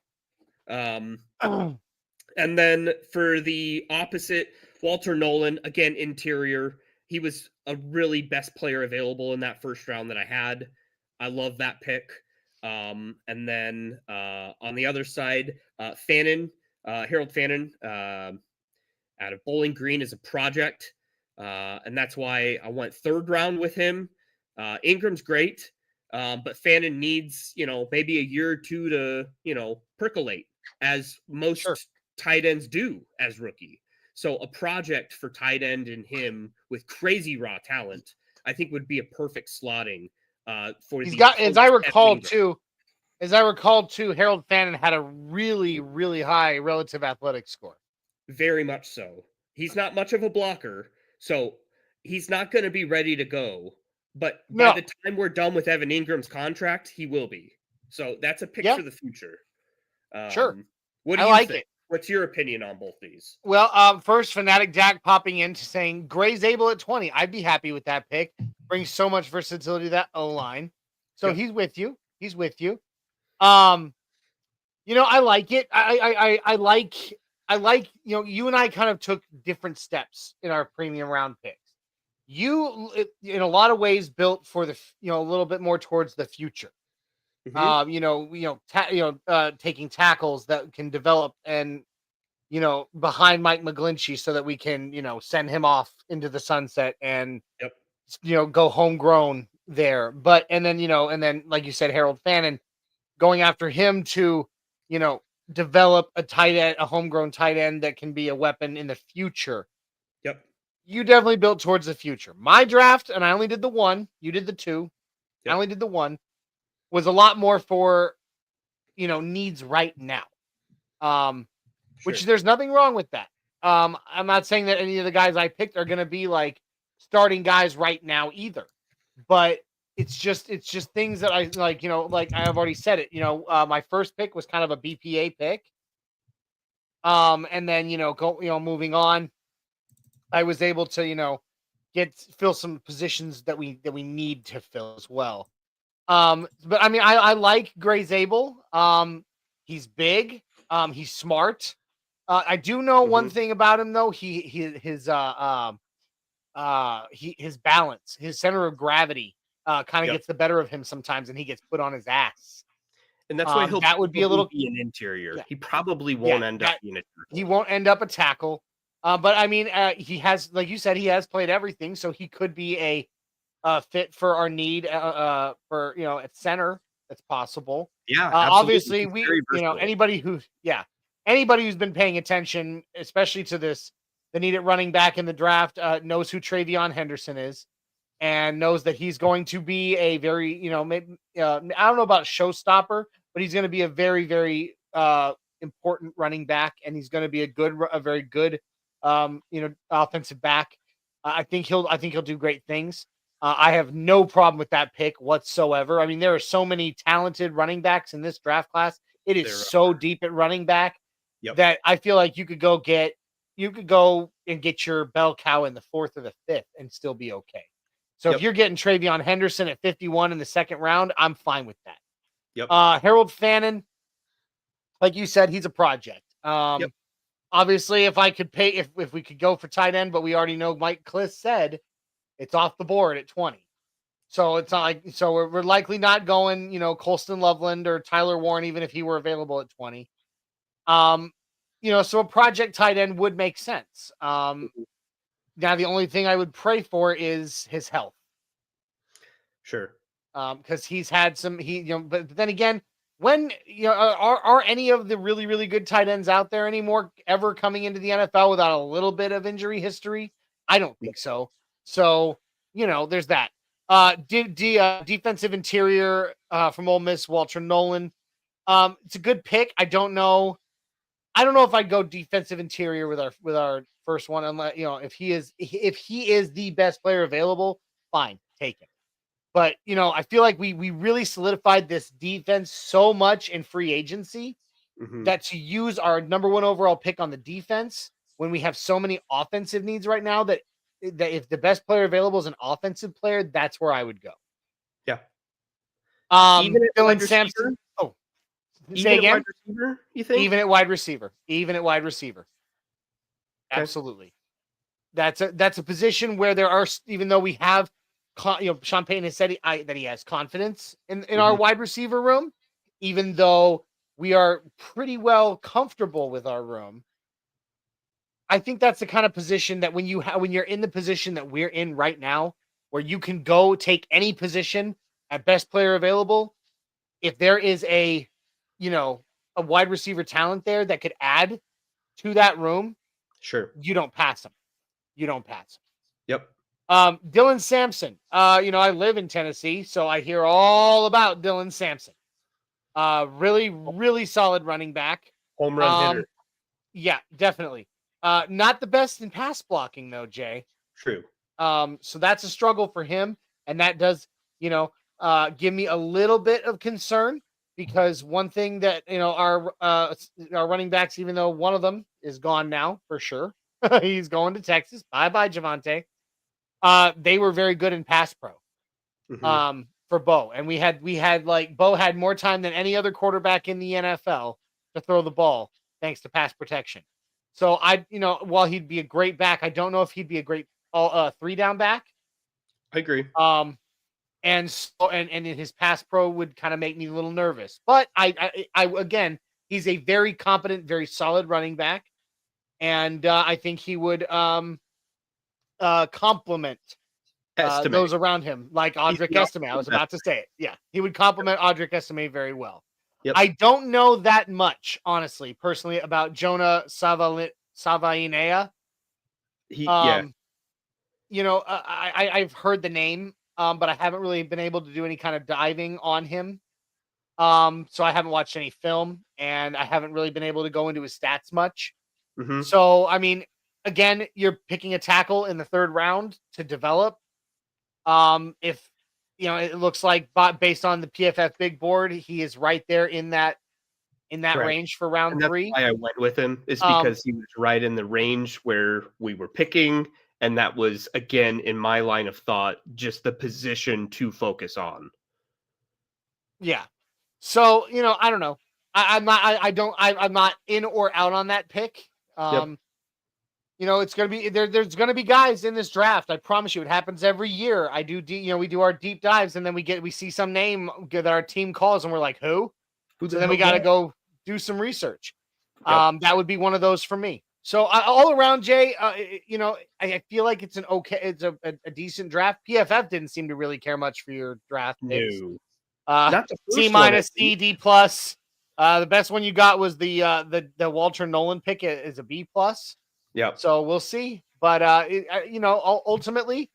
And then for the opposite, Walter Nolan, again, interior. He was a really best player available in that first round that I had. I love that pick. And then on the other side, Fannin, Harold Fannin, out of Bowling Green is a project. And that's why I went 3rd round with him. Ingram's great, but Fannin needs, maybe a year or 2 to, percolate, as most tight ends do as rookie. So a project for tight end in him with crazy raw talent, I think would be a perfect slotting for He's got, as I recall too, Harold Fannin had a really, really high relative athletic score. Very much so. He's not much of a blocker, so he's not going to be ready to go. But by the time we're done with Evan Ingram's contract, he will be. So that's a pick for the future. Sure. What do you think? What's your opinion on both these? Well, first, Fanatic Jack popping in saying Gray's able at 20. I'd be happy with that pick. Brings so much versatility to that O-line. So he's with you. He's with you. I like it. I like, you and I kind of took different steps in our premium round picks. You, in a lot of ways, built for the, a little bit more towards the future. Taking tackles that can develop and, behind Mike McGlinchey so that we can, send him off into the sunset and, go homegrown there. But, and then, like you said, Harold Fannin, going after him to, develop a homegrown tight end that can be a weapon in the future. Yep. You definitely built towards the future. My draft, and I only did the 1, you did the 2. I only did the 1. Was a lot more for, needs right now. Which there's nothing wrong with that. I'm not saying that any of the guys I picked are going to be like starting guys right now either, but it's just things that I like, like I've already said it, my first pick was kind of a BPA pick. And then, moving on, I was able to, fill some positions that we need to fill as well. But I mean, I like Gray Zabel. He's big. He's smart. I do know one thing about him though. His balance, his center of gravity, kind of gets the better of him sometimes, and he gets put on his ass. And that's why that would be a little an interior. Yeah. He probably won't end up being a tackle. He won't end up a tackle. But I mean, he has, like you said, he has played everything, so he could be a fit for our need for at center. That's possible. Yeah, obviously anybody who's been paying attention, especially to the need at running back in the draft, knows who Travion Henderson is. and knows that he's going to be a very, maybe I don't know about showstopper, but he's going to be a very, very important running back, and he's going to be a very good, offensive back. I think he'll do great things. I have no problem with that pick whatsoever. I mean, there are so many talented running backs in this draft class. It is so deep at running back that I feel like you could go and get your bell cow in the 4th or the 5th and still be okay. So if you're getting Travion Henderson at 51 in the 2nd round, I'm fine with that. Harold Fannin, like you said, he's a project. Obviously, if I could pay, if we could go for tight end, but we already know Mike Kliss said it's off the board at 20. So it's not like, so we're likely not going, Colston Loveland or Tyler Warren, even if he were available at 20. So a project tight end would make sense. Now the only thing I would pray for is his health. Sure. Because he's had some, but then again, when, are any of the really, really good tight ends out there anymore ever coming into the NFL without a little bit of injury history? I don't think so. So, there's that. Defensive interior from Ole Miss, Walter Nolan. It's a good pick. I don't know if I'd go defensive interior with our first one, unless if he is the best player available, fine, take him. But I feel like we really solidified this defense so much in free agency that to use our number 1 overall pick on the defense when we have so many offensive needs right now that if the best player available is an offensive player, that's where I would go. Yeah. Even Dylan Sampson. Oh, say again. Wide receiver, you think? Even at wide receiver. Okay. Absolutely. That's a position where there are, even though we have, Sean Payton has said that he has confidence in our wide receiver room, even though we are pretty well comfortable with our room. I think that's the kind of position that when you're in the position that we're in right now, where you can go take any position at best player available, if there is a wide receiver talent there that could add to that room, sure, you don't pass him. Yep. Dylan Sampson. I live in Tennessee, so I hear all about Dylan Sampson. Really, really solid running back. Home run hitter. Yeah, definitely. Not the best in pass blocking though, Jay. True. So that's a struggle for him, and that does, give me a little bit of concern, because one thing that our running backs, even though one of them is gone now for sure, he's going to Texas. Bye Javante. They were very good in pass pro. For Bo, and we had like Bo had more time than any other quarterback in the NFL to throw the ball thanks to pass protection. So while he'd be a great back, I don't know if he'd be a great 3-down back. I agree. And his pass pro would kind of make me a little nervous. But I again, he's a very competent, very solid running back, and I think he would complement those around him, like Audric Estime. I was about to say it. Yeah, he would complement Audric Estime very well. Yep. I don't know that much, honestly, personally, about Jonah Savainea. I've heard the name, but I haven't really been able to do any kind of diving on him. So I haven't watched any film, and I haven't really been able to go into his stats much. So, I mean, again, you're picking a tackle in the 3rd round to develop. If it looks like, based on the PFF big board, he is right there in that range for round 3. That's why I went with him, is because he was right in the range where we were picking, and that was, again, in my line of thought, just the position to focus on. Yeah. So, I don't know. I'm not in or out on that pick. It's going to be there's going to be guys in this draft. I promise you, it happens every year. We do our deep dives, and then we see some name that our team calls, and we're like, who? So then we got to go do some research. That would be one of those for me. So all around, Jay, I feel like it's a decent draft. PFF didn't seem to really care much for your draft picks. No. Not the C-, C, D+. The best one you got was the Walter Nolan pick is a B+. Yeah. So we'll see. But ultimately,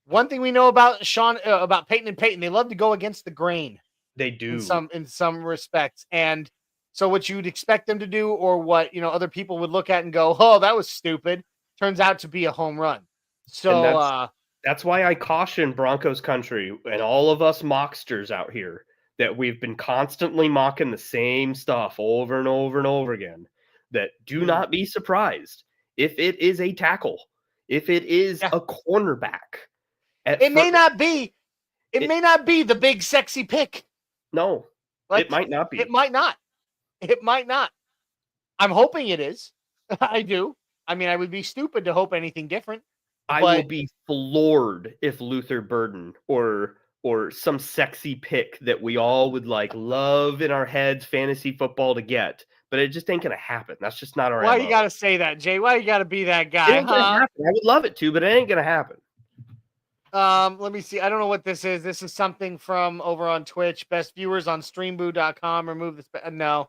one thing we know about about Peyton and Peyton, they love to go against the grain. They do. In some respects. And so what you'd expect them to do, or what, other people would look at and go, oh, that was stupid, turns out to be a home run. So that's why I caution Broncos Country and all of us mocksters out here that we've been constantly mocking the same stuff over and over and over again, that do not be surprised if it is a tackle, if it is a cornerback. It may not be the big sexy pick. No, it might not be. It might not. It might not. I'm hoping it is. I do. I mean, I would be stupid to hope anything different. I will be floored if Luther Burden or some sexy pick that we all would love in our heads fantasy football to get, but it just ain't gonna happen. That's just not our. Why MO. you gotta say that, Jay? Why you gotta be that guy? It ain't gonna happen. I would love it to, but it ain't gonna happen. Let me see. I don't know what this is. This is something from over on Twitch. Best viewers on streamboo.com. Remove this. No,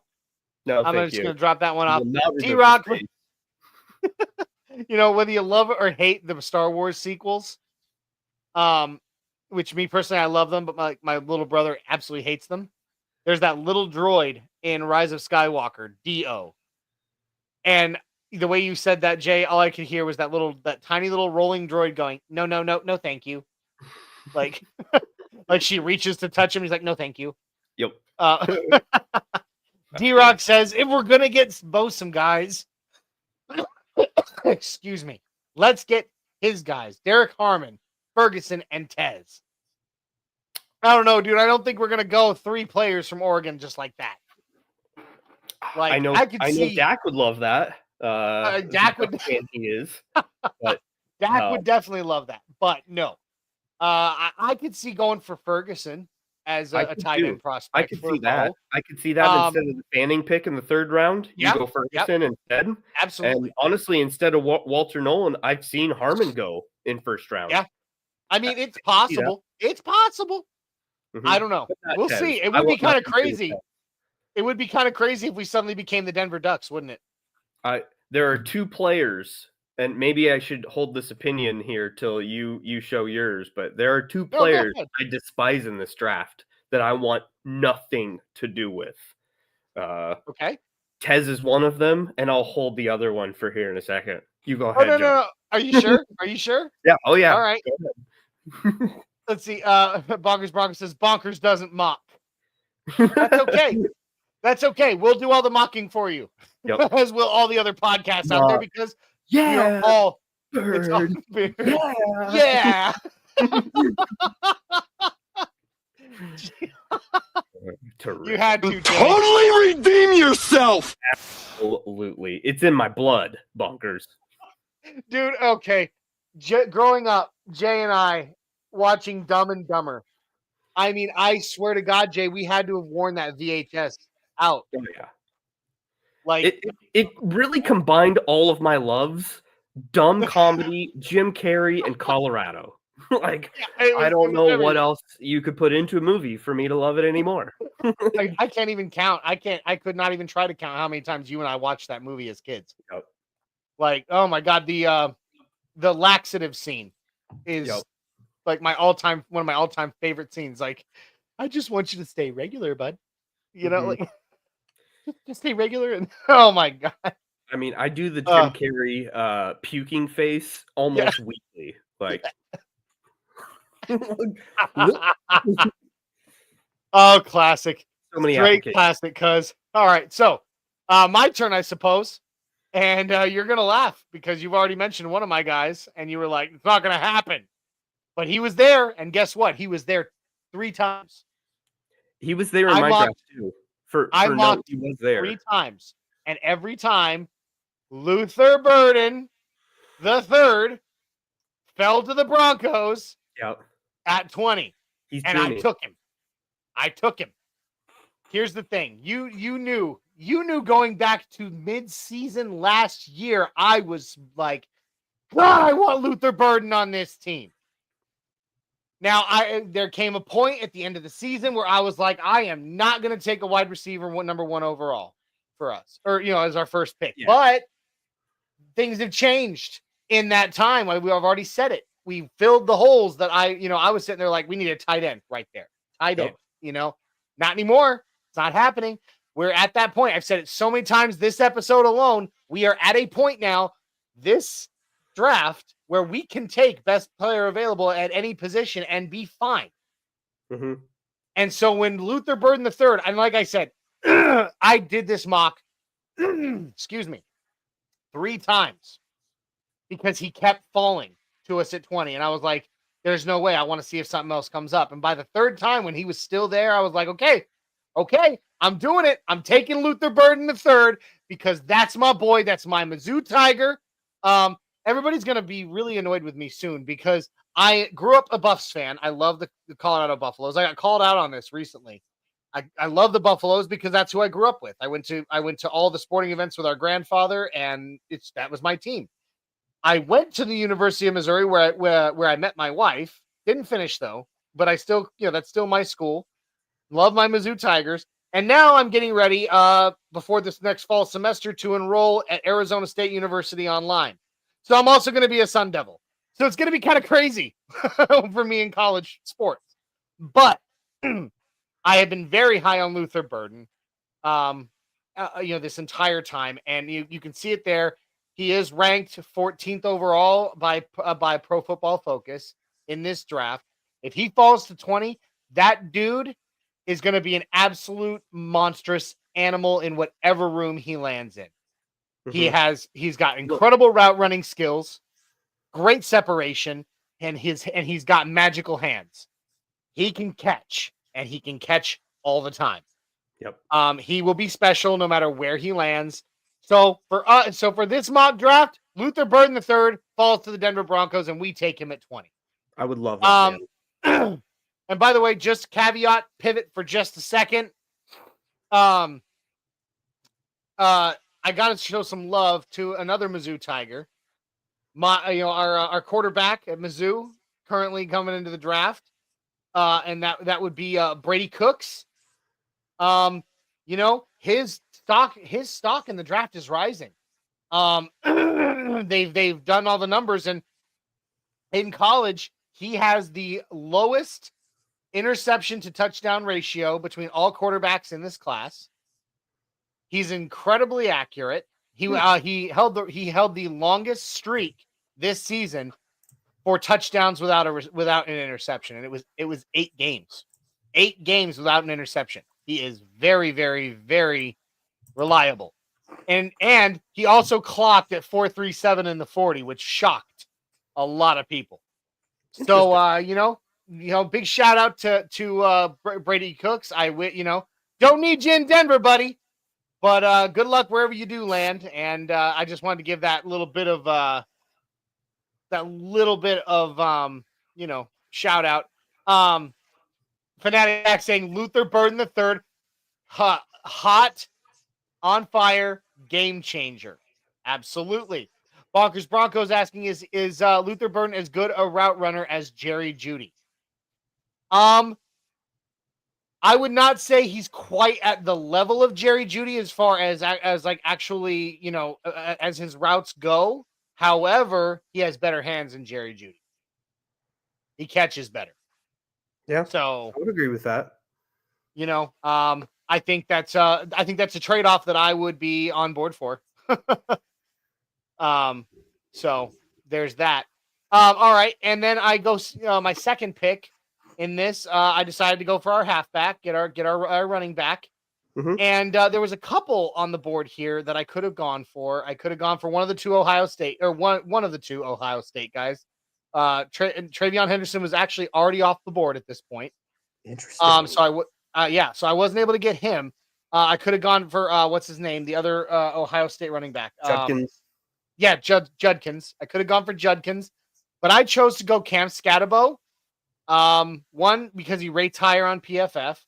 I'm just gonna drop that one off. D-Rock. Whether you love or hate the Star Wars sequels, which me personally, I love them, but my little brother absolutely hates them. There's that little droid in Rise of Skywalker, D-O. And the way you said that, Jay, all I could hear was that tiny little rolling droid going, no, thank you. Like she reaches to touch him. He's like, no, thank you. Yep. D-Rock says, if we're going to get both some guys, excuse me, let's get his guys, Derek Harmon, Ferguson, and Tez. I don't know, dude. I don't think we're going to go 3 players from Oregon just like that. I know Dak would love that. Dak would. He is. But Dak would definitely love that. But no. I could see going for Ferguson as a tight end prospect. I could see that. I could see that instead of the Fanning pick in the 3rd round. You go Ferguson instead. Absolutely. And honestly, instead of Walter Nolan, I've seen Harmon go in 1st round. Yeah. I mean, it's possible. It's possible. Mm-hmm. I don't know. We'll see. It would be kind of crazy. It would be kind of crazy if we suddenly became the Denver Ducks, wouldn't it? There are 2 players, and maybe I should hold this opinion here till you show yours, but there are 2 players I despise in this draft that I want nothing to do with. Okay. Tez is one of them, and I'll hold the other one for here in a second. You go ahead. No. Are you sure? Are you sure? Yeah. Oh, yeah. All right. Let's see. Bonkers says Bonkers doesn't mock. That's okay. That's okay. We'll do all the mocking for you. Yep. As will all the other podcasts out there, because we are all bird. Yeah. You had to totally redeem yourself. Absolutely. It's in my blood, Bonkers. Dude, okay. Growing up, Jay and I watching Dumb and Dumber. I mean, I swear to God, Jay, we had to have worn that VHS out. Oh, yeah. Like it really combined all of my loves: dumb comedy, Jim Carrey, and Colorado. I don't know what else you could put into a movie for me to love it anymore. I can't even count. I could not even try to count how many times you and I watched that movie as kids. Yep. Like, oh my God, the laxative scene is like one of my all-time favorite scenes. Like, I just want you to stay regular, bud. You know, like just stay regular. And oh my God. I mean, I do the Jim Carrey puking face almost weekly. Like, oh, classic. So many great classic, cuz. All right, so my turn, I suppose. And you're gonna laugh because you've already mentioned one of my guys, and you were like, it's not gonna happen. But he was there, and guess what? He was there 3 times. He was there in my draft too. I mocked he was there 3 times, and every time Luther Burden the third fell to the Broncos. Yep. At 20. And I took him. Here's the thing. You knew going back to mid-season last year, I was like, God, I want Luther Burden on this team. Now, there came a point at the end of the season where I was like, I am not going to take a wide receiver number 1 overall for us, or, as our first pick. Yeah. But things have changed in that time. I've already said it. we filled the holes that I was sitting there like, we need a tight end right there. Tight end, not anymore. It's not happening. We're at that point. I've said it so many times this episode alone. We are at a point now, this draft, where we can take best player available at any position and be fine. Mm-hmm. And so when Luther Burden III, and like I said, I did this mock, excuse me, 3 times because he kept falling to us at 20. And I was like, there's no way. I want to see if something else comes up. And by the 3rd time, when he was still there, I was like, okay, I'm doing it. I'm taking Luther Burden III because that's my boy. That's my Mizzou Tiger. Everybody's going to be really annoyed with me soon because I grew up a Buffs fan. I love the Colorado Buffaloes. I got called out on this recently. I love the Buffaloes because that's who I grew up with. I went to all the sporting events with our grandfather, and that was my team. I went to the University of Missouri where I met my wife. Didn't finish though, but I still, that's still my school. Love my Mizzou Tigers. And now I'm getting ready before this next fall semester to enroll at Arizona State University online. So I'm also going to be a Sun Devil. So it's going to be kind of crazy for me in college sports. But I have been very high on Luther Burden, this entire time. And you can see it there. He is ranked 14th overall by Pro Football Focus in this draft. If he falls to 20, that dude is going to be an absolute monstrous animal in whatever room he lands in. Mm-hmm. He's got incredible route running skills, great separation, and he's got magical hands. He can catch, and he can catch all the time. Yep. He will be special no matter where he lands. So for this mock draft, Luther Burden III falls to the Denver Broncos, and we take him at 20. I would love that. And by the way, just caveat, pivot for just a second. I got to show some love to another Mizzou Tiger. Our quarterback at Mizzou currently coming into the draft. And that would be Brady Cooks. His stock in the draft is rising. They've done all the numbers, and in college, he has the lowest interception to touchdown ratio between all quarterbacks in this class. He's incredibly accurate. He held the longest streak this season for touchdowns without an interception, and it was 8 games. 8 games without an interception. He is very, very, very reliable. And he also clocked at 4.37 in the 40, which shocked a lot of people. So big shout out to Brady Cooks. Don't need you in Denver, buddy. But good luck wherever you do land. And I just wanted to give that little bit of shout out. Fanatic saying Luther Burden III, hot, on fire, game changer. Absolutely. Bonkers Broncos asking, is Luther Burden as good a route runner as Jerry Jeudy? I would not say he's quite at the level of Jerry Jeudy as far as like actually, as his routes go. However, he has better hands than Jerry Jeudy. He catches better. Yeah. So I would agree with that. I think that's a trade-off that I would be on board for. So there's that. All right, and then I go my second pick in this. I decided to go for our halfback, get our running back. Mm-hmm. And there was a couple on the board here that I could have gone for. I could have gone for one of the two Ohio State guys. Travion Henderson was actually already off the board at this point. Interesting. So I wasn't able to get him. I could have gone for what's his name, the other Ohio State running back, Judkins. Judkins. I could have gone for Judkins, but I chose to go Cam Scatabo. One, because he rates higher on PFF.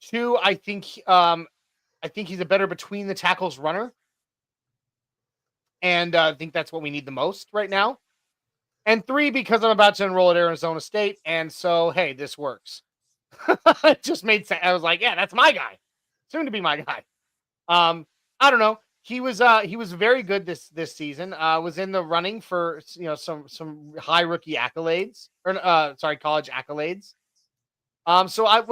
2, I think he's a better between the tackles runner, and I think that's what we need the most right now. And 3, because I'm about to enroll at Arizona State, and so hey, this works. It just made sense. I was like, yeah, that's my guy. Soon to be my guy. I don't know. he was very good this season. Was in the running for some high rookie accolades or college accolades. So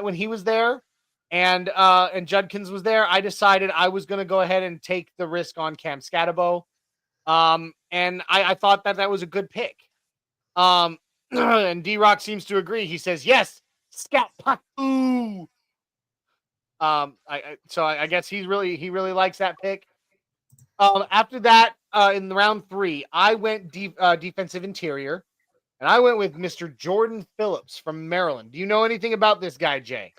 when he was there and Judkins was there, I decided I was going to go ahead and take the risk on Cam Scatabo. And I thought that was a good pick. And D-Rock seems to agree. He says, yes, Scat Patu. I guess he really likes that pick. After that, in the round 3, I went defensive interior, and I went with Mr. Jordan Phillips from Maryland. Do you know anything about this guy, Jay?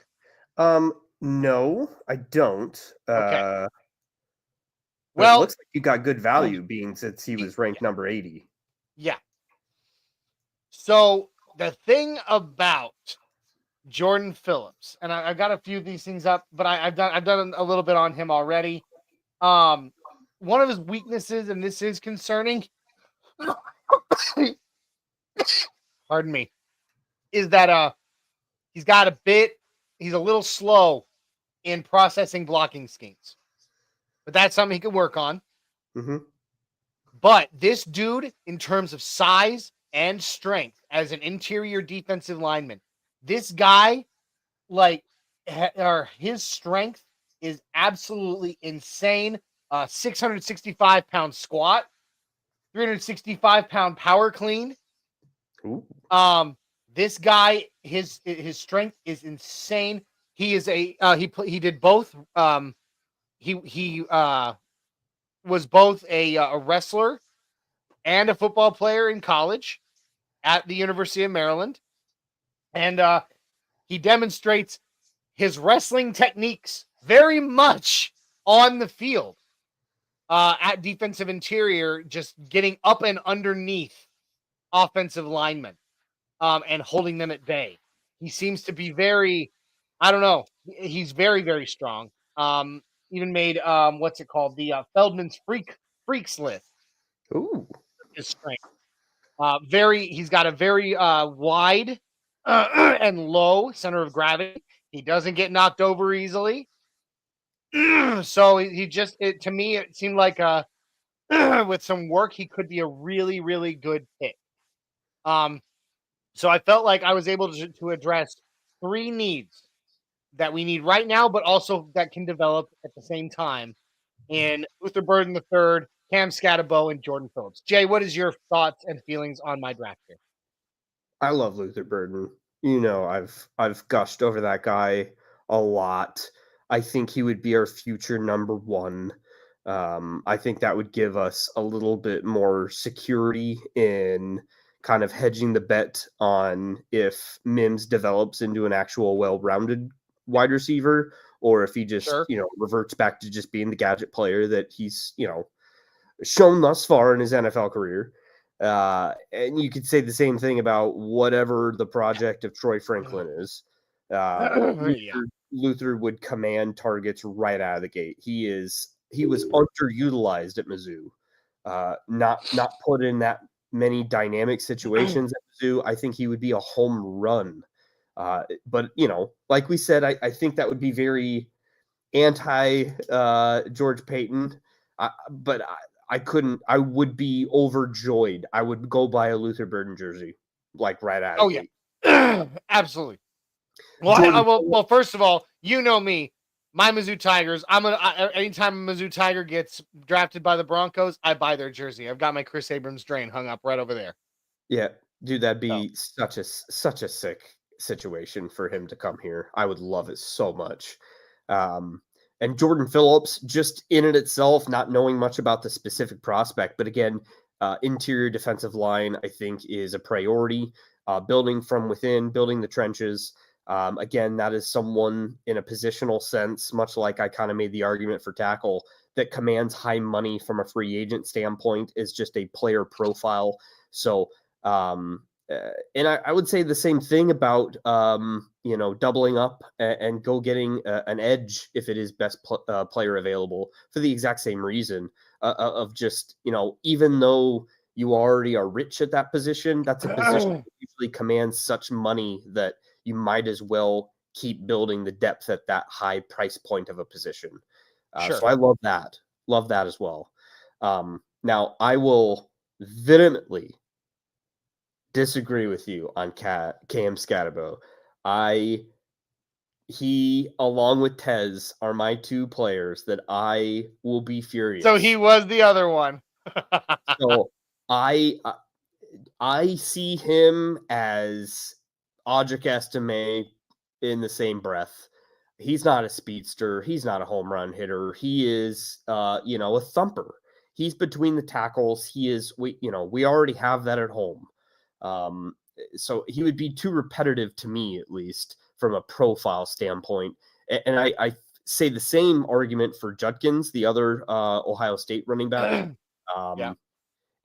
No, I don't. Okay. Well, it looks like you got good value being since he was ranked number 80. Yeah. So the thing about Jordan Phillips, and I've got a few of these things up, but I've done a little bit on him already. One of his weaknesses, and this is concerning, pardon me, is that he's a little slow in processing blocking schemes, but that's something he can work on. Mm-hmm. But this dude, in terms of size and strength as an interior defensive lineman, this guy, his strength is absolutely insane. 665-pound squat, 365-pound power clean. Ooh. This guy, his strength is insane. He is he did both. He was both a wrestler and a football player in college at the University of Maryland. And he demonstrates his wrestling techniques very much on the field at defensive interior, just getting up and underneath offensive linemen and holding them at bay. He seems to be very, I don't know, he's very, very strong. Even made, the Feldman's Freaks list. Ooh. His strength. He's got a very wide and low center of gravity. He doesn't get knocked over easily. So to me, it seemed like with some work, he could be a really, really good pick. So I felt like I was able to address 3 needs that we need right now, but also that can develop at the same time in Luther Burden III, Cam Scatabo, and Jordan Phillips. Jay, what is your thoughts and feelings on my draft here? I love Luther Burden. I've gushed over that guy a lot. I think he would be our future number 1. I think that would give us a little bit more security in kind of hedging the bet on if Mims develops into an actual well-rounded wide receiver, or if he just, reverts back to just being the gadget player that he's, shown thus far in his NFL career. And you could say the same thing about whatever the project of Troy Franklin is. Luther would command targets right out of the gate. He was underutilized at Mizzou. Not put in that many dynamic situations at Mizzou. I think he would be a home run. But like we said, I think that would be very anti George Payton. But I would be overjoyed. I would go buy a Luther Burden jersey, like right out. Oh yeah, absolutely. Well, first of all, you know me, my Mizzou Tigers. Anytime a Mizzou Tiger gets drafted by the Broncos, I buy their jersey. I've got my Chris Abrams drain hung up right over there. Yeah, dude, that'd be such a sick situation for him to come here. I would love it so much. And Jordan Phillips, just in it itself, not knowing much about the specific prospect, but again, interior defensive line, I think, is a priority. Building from within, building the trenches. Again, that is someone in a positional sense, much like I kind of made the argument for tackle, that commands high money from a free agent standpoint, is just a player profile. So, and I would say the same thing about, doubling up and go getting an edge if it is best player available, for the exact same reason of just, even though you already are rich at that position, that's a position that usually commands such money that you might as well keep building the depth at that high price point of a position. Sure. So I love that. love that as well. Now, I will vehemently disagree with you on Cam Scatterbo. He, along with Tez, are my two players that I will be furious. So he was the other one. So I see him as Audric Estime in the same breath. He's not a speedster. He's not a home run hitter. He is, a thumper. He's between the tackles. We already have that at home. So he would be too repetitive to me, at least from a profile standpoint. And I say the same argument for Judkins, the other Ohio State running back. Yeah.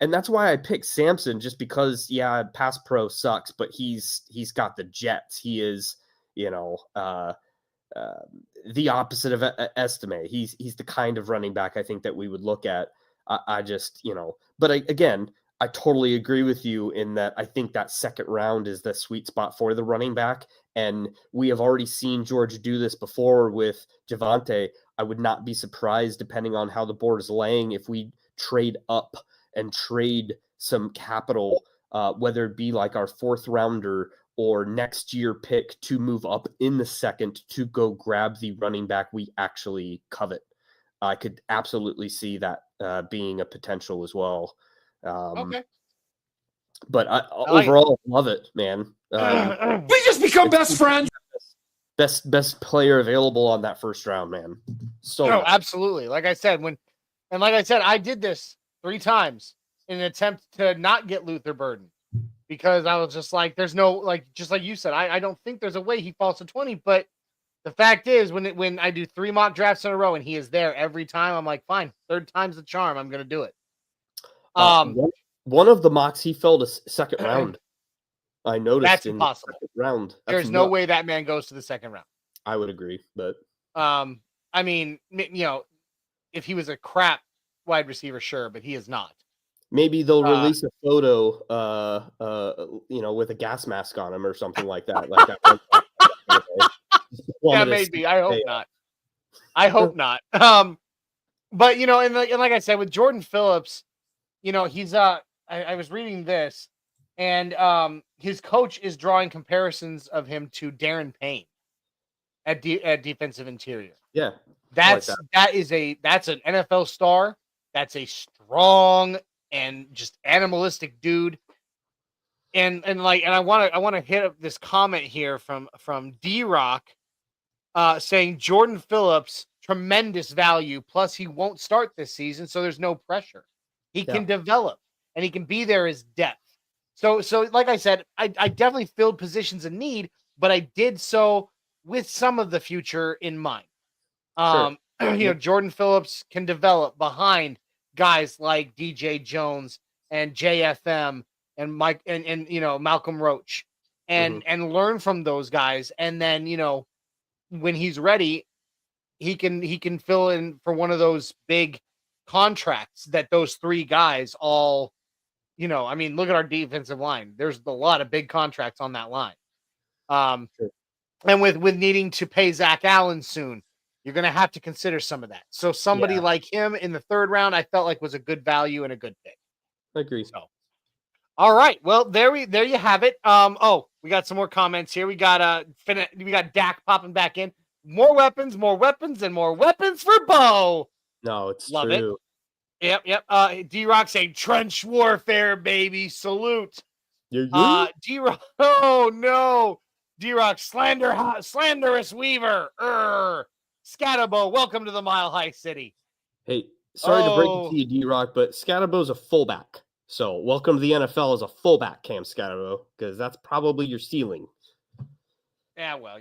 And that's why I picked Sampson, just because, pass pro sucks, but he's got the jets. He is, the opposite of Estime. He's the kind of running back I think that we would look at. But I totally agree with you in that I think that second round is the sweet spot for the running back. And we have already seen Georgia do this before with Javonte. I would not be surprised, depending on how the board is laying, if we trade up and trade some capital, whether it be like our fourth rounder or next year pick to move up in the second to go grab the running back we actually covet. I could absolutely see that being a potential as well. Okay. But overall, love it, man. We just become best friends. Best player available on that first round, man. So absolutely. Like I said, I did this 3 times in an attempt to not get Luther Burden, because I was just like, there's no, just like you said, I don't think there's a way he falls to 20. But the fact is, when I do 3 mock drafts in a row and he is there every time, I'm like, fine, third time's the charm. I'm going to do it. One of the mocks, he fell to second round. I noticed that's in impossible. The second round. There's no way that man goes to the second round. I would agree, but I mean, if he was a crap wide receiver, sure, but he is not. Maybe they'll release a photo, with a gas mask on him or something like that. Yeah, maybe. I hope not. I hope not. But and like I said, with Jordan Phillips, he's I was reading this, and his coach is drawing comparisons of him to Darren Payne at defensive interior. Yeah, that's an NFL star. That's a strong and just animalistic dude. And I want to hit up this comment here from D-Rock, saying Jordan Phillips, tremendous value. Plus, he won't start this season, so there's no pressure. He can develop, and he can be there as depth. So like I said, I definitely filled positions in need, but I did so with some of the future in mind. Sure. Jordan Phillips can develop behind guys like DJ Jones and JFM and Mike and Malcolm Roach, and learn from those guys. And then, when he's ready, he can fill in for one of those big contracts that those 3 guys all, look at our defensive line. There's a lot of big contracts on that line. Sure. And with needing to pay Zach Allen soon, you're going to have to consider some of that. So somebody like him in the 3rd round, I felt like was a good value and a good pick. I agree. So, all right. Well, there you have it. We got some more comments here. We got Dak popping back in. More weapons, and more weapons for Bo. No, it's Love true. It. Yep. D-Rock saying trench warfare, baby. Salute. D-Rock. Oh no. D-Rock slanderous Weaver. Scatterbo, welcome to the Mile High City. Hey, sorry to break it to you, D-Rock, but Scatterbo's a fullback. So welcome to the NFL as a fullback, Cam Scatterbo, because that's probably your ceiling. Yeah, well,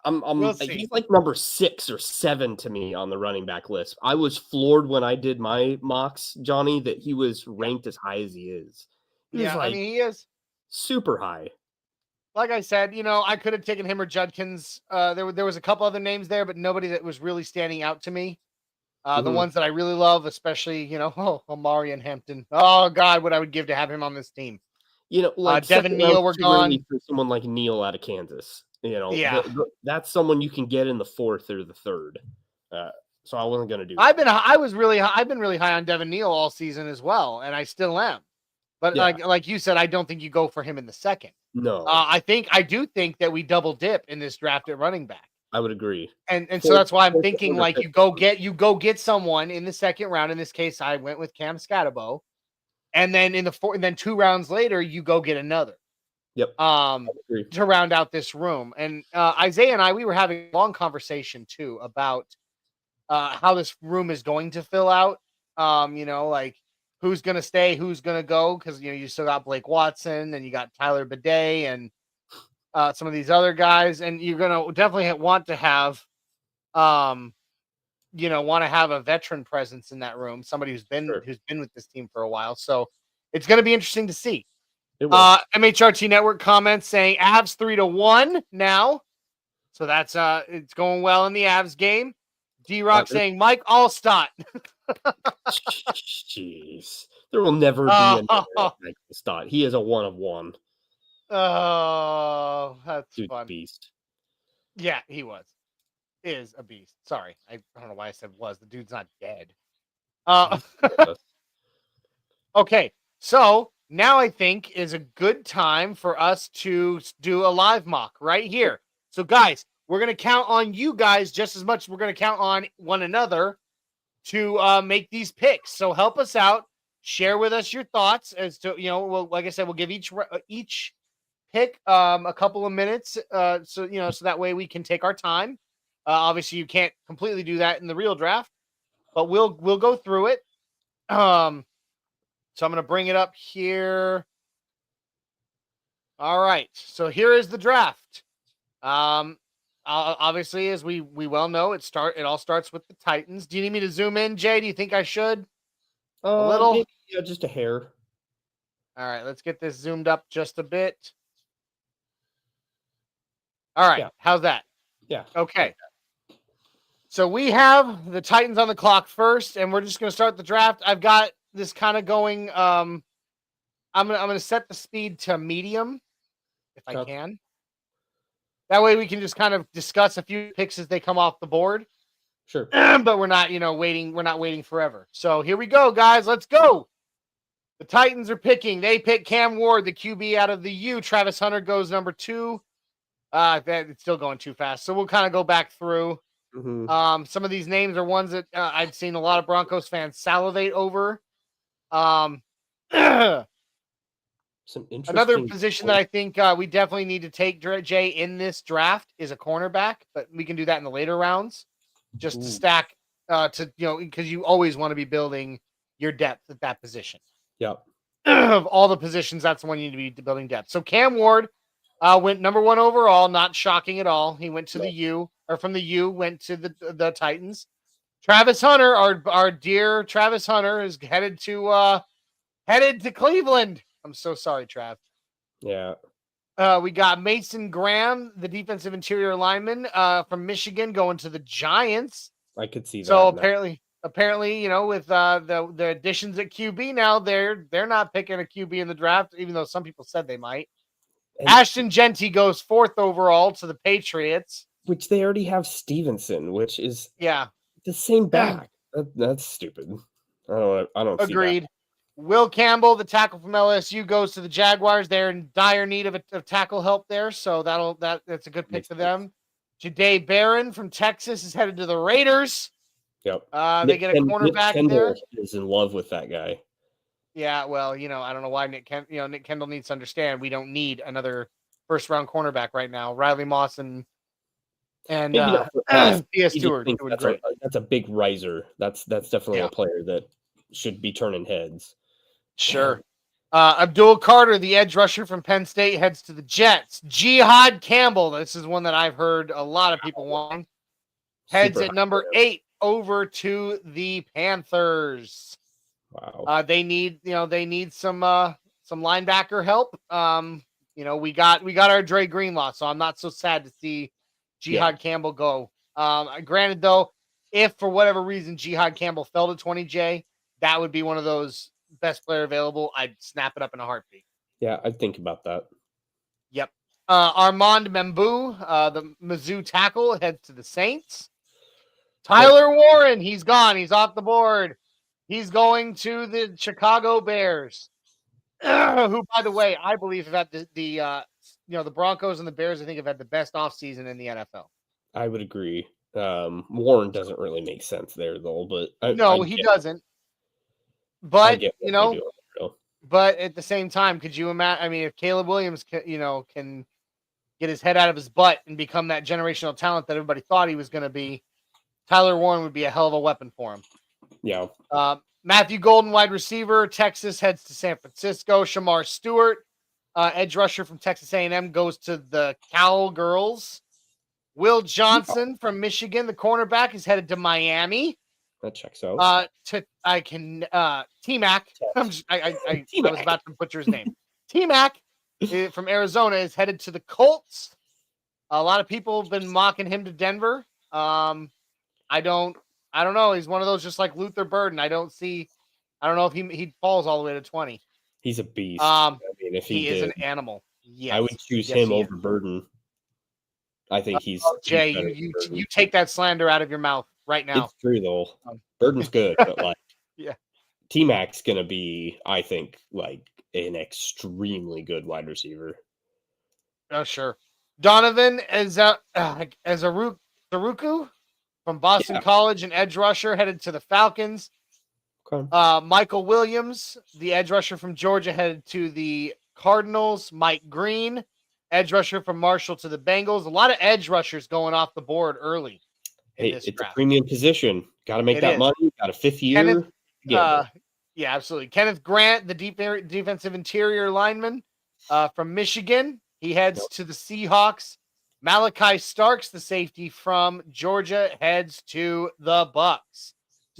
we'll see. He's like number 6 or 7 to me on the running back list. I was floored when I did my mocks, Johnny, that he was ranked as high as he is. He is super high. Like I said, I could have taken him or Judkins. There was a couple other names there, but nobody that was really standing out to me. The ones that I really love, especially, Amari and Hampton. Oh God, what I would give to have him on this team. Devin Neal, we're gone. For someone like Neal out of Kansas, yeah, that's someone you can get in the 4th or the 3rd. so I wasn't gonna do. I've been really high on Devin Neal all season as well, and I still am. But Yeah. like you said, I don't think you go for him in the second. No, I do think that we double dip in this draft at running back. I would agree. And so that's why I'm thinking like you go get someone in the second round. In this case, I went with Cam Scatabo, and then and then 2 rounds later, you go get another. Yep. To round out this room. And Isaiah and I, we were having a long conversation too about how this room is going to fill out. Like who's going to stay, who's going to go, because you still got Blake Watson and you got Tyler Bidet and some of these other guys, and you're going to definitely want to have a veteran presence in that room, somebody who's been with this team for a while. So it's going to be interesting to see. MHRT Network comments saying Avs 3-1 now. So that's it's going well in the Avs game. D-Rock saying Mike Allstott. Jeez. There will never be another Mike Allstott. He is a 1 of 1. Oh, that's Dude's fun. Beast. Yeah, he is a beast. Sorry. I don't know why I said was. The dude's not dead. Okay. So now I think is a good time for us to do a live mock right here. So guys, we're going to count on you guys just as much as we're going to count on one another to make these picks. So help us out. Share with us your thoughts as to, like I said, we'll give each pick a couple of minutes so that way we can take our time. Obviously, you can't completely do that in the real draft, but we'll go through it. So I'm going to bring it up here. All right. So here is the draft. Obviously, as we well know, it all starts with the Titans. Do you need me to zoom in, Jay? Do you think I should? A little? Maybe, just a hair. All right. Let's get this zoomed up just a bit. All right. Yeah. How's that? Yeah. Okay. So we have the Titans on the clock first, and we're just going to start the draft. I've got this kind of going. I'm gonna set the speed to medium, if I can. That way we can just kind of discuss a few picks as they come off the board. Sure. But we're not, waiting. We're not waiting forever. So here we go, guys. Let's go. The Titans are picking. They pick Cam Ward, the QB out of the U. Travis Hunter goes number 2. It's still going too fast. So we'll kind of go back through. Mm-hmm. Some of these names are ones that I've seen a lot of Broncos fans salivate over. Another position that I think we definitely need to take, Jay, in this draft is a cornerback, but we can do that in the later rounds just to stack because you always want to be building your depth at that position. Yep. Of all the positions, that's the one you need to be building depth. So Cam Ward went number 1 overall, not shocking at all. He went to the U, or from the U, went to the Titans. Travis Hunter, our dear Travis Hunter, is headed to Cleveland. I'm so sorry, Trav. Yeah. We got Mason Graham, the defensive interior lineman from Michigan, going to the Giants. I could see that. So apparently, with the additions at QB now, they're not picking a QB in the draft, even though some people said they might. And Ashton Genty goes 4th overall to the Patriots, which they already have Stevenson, which is the same back. That's stupid. I don't. Agreed. See that. Will Campbell, the tackle from LSU, goes to the Jaguars. They're in dire need of tackle help there, so that's a good pick for them. Jahdae Barron from Texas is headed to the Raiders. Yep. They get a cornerback there. Is in love with that guy. Yeah, well, I don't know why Nick Kendall needs to understand we don't need another first-round cornerback right now. Riley Moss and P.S. Stewart. That's a big riser. That's definitely a player that should be turning heads. Sure. Abdul Carter, the edge rusher from Penn State, heads to the Jets. Jihad Campbell, this is one that I've heard a lot of people want, heads at number 8 over to the Panthers. Wow. They need some linebacker help. We got our Dre Greenlaw, so I'm not so sad to see Jihad Campbell go. Granted, though, if for whatever reason Jihad Campbell fell to 20J, that would be one of those best player available. I'd snap it up in a heartbeat. Yeah, I'd think about that. Yep. Armand Membu, the Mizzou tackle, heads to the Saints. Tyler Warren, he's gone. He's off the board. He's going to the Chicago Bears, who, by the way, I believe have had the Broncos and the Bears, I think, have had the best offseason in the NFL. I would agree. Warren doesn't really make sense there, though. But No, he doesn't. But, get what they do. But at the same time, could you imagine? I mean, if Caleb Williams can get his head out of his butt and become that generational talent that everybody thought he was going to be, Tyler Warren would be a hell of a weapon for him. Yeah. Matthew Golden, wide receiver, Texas, heads to San Francisco. Shamar Stewart, edge rusher from Texas A&M, goes to the Cowgirls. Will Johnson from Michigan, the cornerback, is headed to Miami. That checks out. T-Mac. I was about to butcher his name. T-Mac from Arizona is headed to the Colts. A lot of people have been mocking him to Denver. I don't know. He's one of those just like Luther Burden. I don't know if he falls all the way to 20. He's a beast. If he is an animal. Yes. I would choose him over Burden. I think he's Jay. You take that slander out of your mouth right now. It's true though. Burden's good, but like, yeah, T-Mac's gonna be, I think, like an extremely good wide receiver. Oh sure. Donovan Azaruku from Boston College, an edge rusher, headed to the Falcons. Okay. Michael Williams, the edge rusher from Georgia, headed to the Cardinals. Mike Green, edge rusher from Marshall, to the Bengals. A lot of edge rushers going off the board early. It's draft. A premium position. Got to make that money. Got a fifth year. Yeah, absolutely. Kenneth Grant, the defensive interior lineman from Michigan. He heads to the Seahawks. Malachi Starks, the safety from Georgia, heads to the Bucks.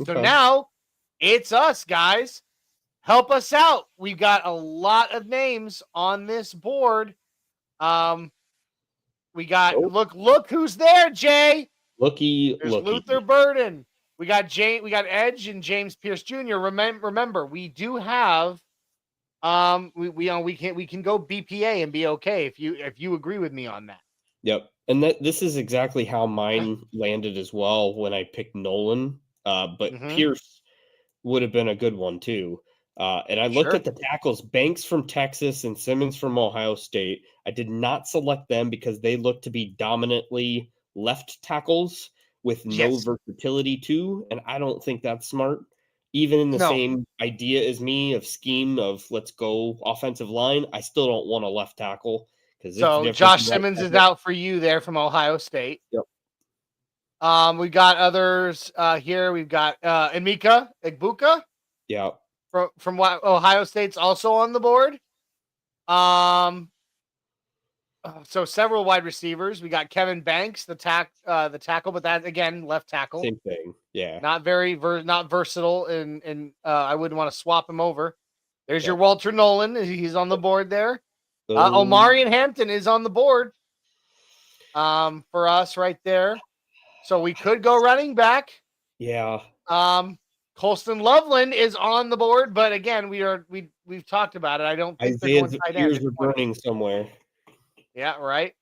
So now it's us, guys. Help us out. We've got a lot of names on this board. We got look who's there, Jay. There's Luther Burden. We got Edge and James Pierce Jr. Remember, we do have we can go BPA and be okay if you agree with me on that. Yep. And this is exactly how mine landed as well when I picked Nolan. But Pierce would have been a good one too. And I looked at the tackles, Banks from Texas and Simmons from Ohio State. I did not select them because they look to be dominantly left tackles with no versatility too. And I don't think that's smart. Even in the same idea as me of scheme of let's go offensive line, I still don't want a left tackle. So Josh Simmons is out for you there from Ohio State. Yep. We got others here. We've got Emeka Egbuka. Yeah. From Ohio State's also on the board. So several wide receivers. We got Kevin Banks, the tackle, but that again, left tackle. Same thing. Yeah. Not very not versatile, and I wouldn't want to swap him over. There's your Walter Nolan. He's on the board there. Omarion Hampton is on the board for us right there. So we could go running back. Yeah. Colston Loveland is on the board, but again, we've talked about it. I don't think Isaiah's ears are burning somewhere. Yeah, right.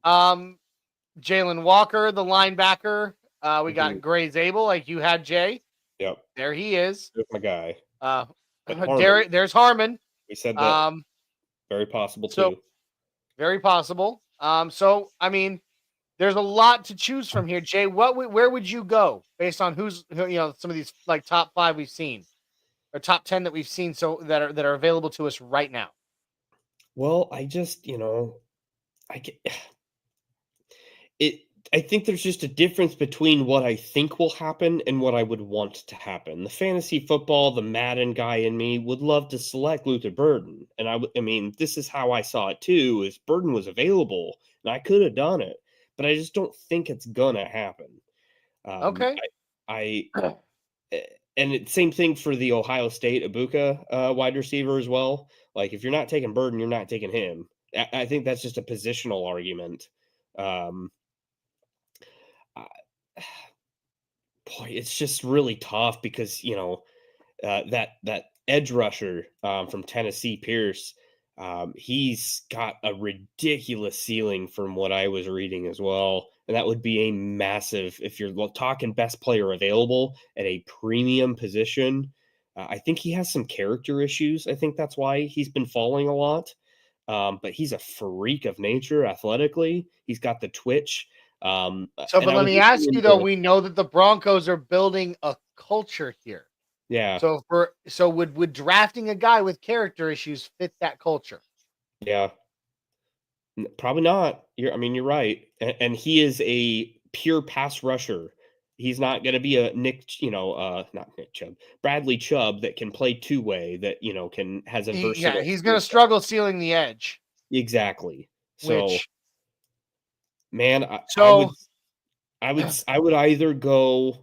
Jalen Walker, the linebacker. We got Gray Zabel, like you had, Jay. Yep. There he is. There's my guy. There's Harmon. We said that. Very possible too. Very possible. So I mean, there's a lot to choose from here, Jay. Where would you go based on some of these like top 5 we've seen, or top 10 that we've seen that are available to us right now? Well, I think there's just a difference between what I think will happen and what I would want to happen. The fantasy football, the Madden guy in me would love to select Luther Burden. And I mean, this is how I saw it too, is Burden was available and I could have done it, but I just don't think it's gonna happen. Okay. And it's same thing for the Ohio State Egbuka wide receiver as well. Like if you're not taking Burden, you're not taking him. I think that's just a positional argument. Boy, it's just really tough because that edge rusher from Tennessee, Pierce. He's got a ridiculous ceiling from what I was reading as well. And that would be a massive, if you're talking best player available at a premium position. I think he has some character issues. I think that's why he's been falling a lot. But he's a freak of nature athletically. He's got the twitch. So, but I let was me looking ask you though, into- we know that the Broncos are building a culture here. yeah, So would drafting a guy with character issues fit that culture? yeah. Probably not. You're right. And he is a pure pass rusher. He's not going to be a not Nick Chubb, Bradley Chubb that can play two-way, that, has a versatile He's skill going to set. struggle sealing the edge. Exactly. So, Which man, so I would either go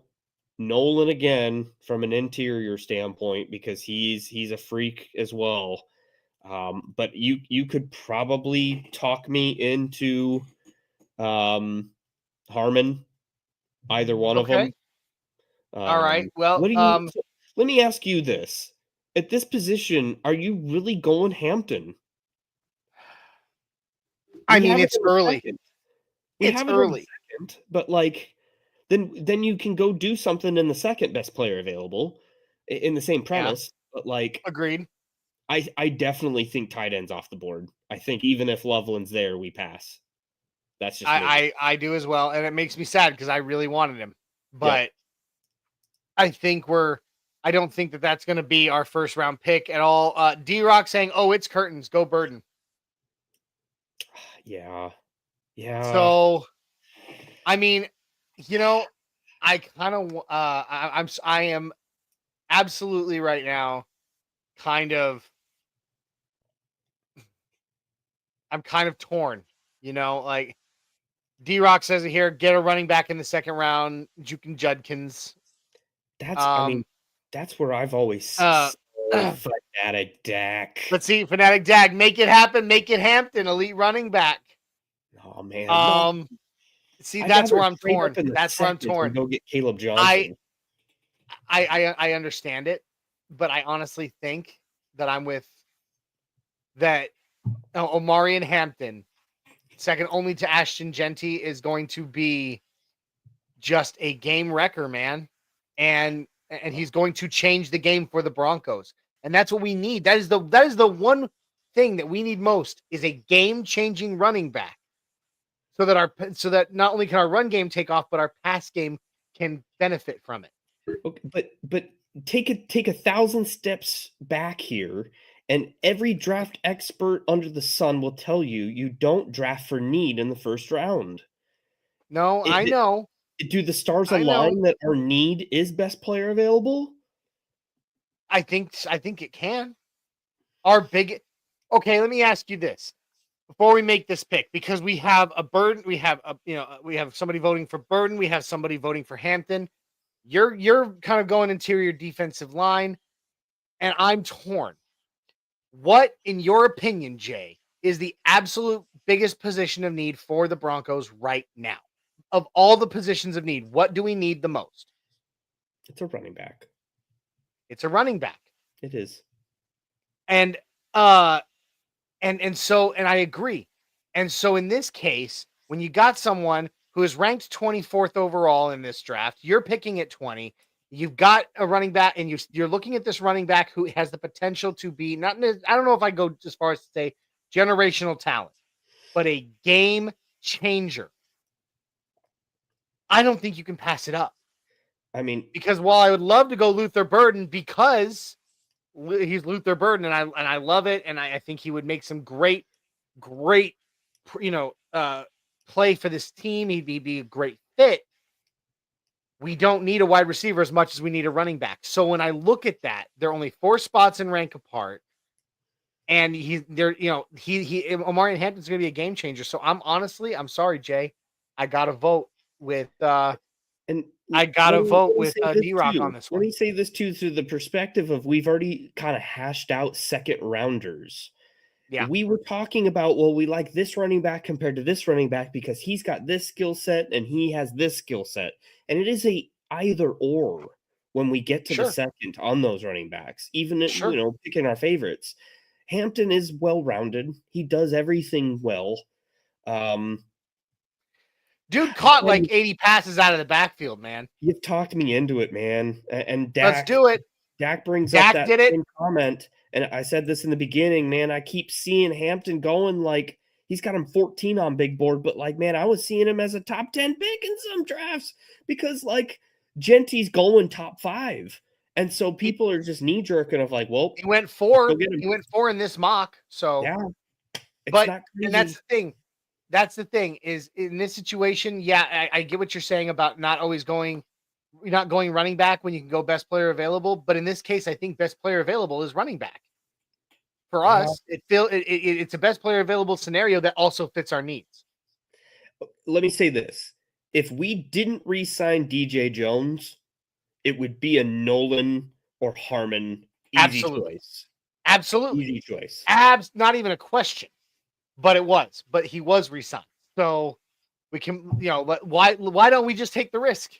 Nolan again from an interior standpoint because he's a freak as well. But you could probably talk me into Harmon, either one of okay, them. all right. Well, What do you? Let me ask you this: at this position, are you really going Hampton? I We mean, have it it's in the early. second. We It's have it in the early. second, but like, then you can go do something in the second best player available in the same Yeah, premise. But like, agreed. I definitely think tight ends off the board. I think even if Loveland's there, we pass. That's just me. I do as well, and it makes me sad because I really wanted him, Yep. but I think I don't think that that's going to be our first round pick at all. D-Rock saying, "Oh, it's curtains. Go Burden." Yeah. Yeah. So, I mean, I kind of I am absolutely right now kind of I'm kind of torn, like D-Rock says it here, get a running back in the second round, Jukin Judkins. Um That's where I've always uh fanatic Dak. let's see, Fanatic Dag, make it happen, make it Hampton, elite running back. Oh man, no. See, I'd that's rather where I'm trade torn. up in the That's where I'm second and torn. go get Caleb I Johnson. I understand it, but I honestly think that I'm with that Omari and Hampton, second only to Ashton Genty, is going to be just a game wrecker, man. And he's going to change the game for the Broncos. And that's what we need. That is the one thing that we need most is a game-changing running back. So that not only can our run game take off, but our pass game can benefit from it. Okay, but take 1,000 steps back here, and every draft expert under the sun will tell you you don't draft for need in the first round. No, I know. Do the stars I know. align that our need is best player available? I think it can. Okay, let me ask you this before we make this pick, because we have a Burden, we have somebody voting for Burden, we have somebody voting for Hampton. You're kind of going interior defensive line, and I'm torn. What, in your opinion, Jay, is the absolute biggest position of need for the Broncos right now? Of all the positions of need, what do we need the most? It's a running back. It's a running back. It is. And I agree. And so in this case, when you got someone who is ranked 24th overall in this draft, you're picking at 20. You've got a running back, and you're looking at this running back who has the potential to be I don't know if I go as far as to say generational talent, but a game changer. I don't think you can pass it up. I mean, because while I would love to go Luther Burden because he's Luther Burden and I love it, and I think he would make some great play for this team. He'd be a great fit. We don't need a wide receiver as much as we need a running back. So when I look at that, they're only 4 spots in rank apart. And Omari and Hampton's going to be a game changer. So I'm sorry, Jay. I got to vote with D-Rock on this one. Let me say this too, through the perspective of we've already kind of hashed out second rounders. Yeah. We were talking about, well, we like this running back compared to this running back because he's got this skill set and he has this skill set. And it is a either or when we get to the second on those running backs, even picking our favorites. Hampton is well-rounded. He does everything well. Dude caught like 80 passes out of the backfield, man. You've talked me into it, man. And Let's Dak, do it. Dak brings Dak up that did it. same comment, and I said this in the beginning, man. I keep seeing Hampton going like he's got him 14 on big board, but like, man, I was seeing him as a top 10 pick in some drafts because like Genty's going top 5. And so people are just knee jerking of like, well, he went 4. go get him. He went 4 in this mock. So Yeah. But not crazy. and that's the thing. That's the thing is in this situation, yeah, I get what you're saying about not going running back when you can go best player available. But in this case, I think best player available is running back. For us, it's a best player available scenario that also fits our needs. Let me say this. If we didn't re-sign DJ Jones, it would be a Nolan or Harmon easy choice. Absolutely. Easy choice. Not even a question. But it was. But he was re-signed. So we can, why don't we just take the risk?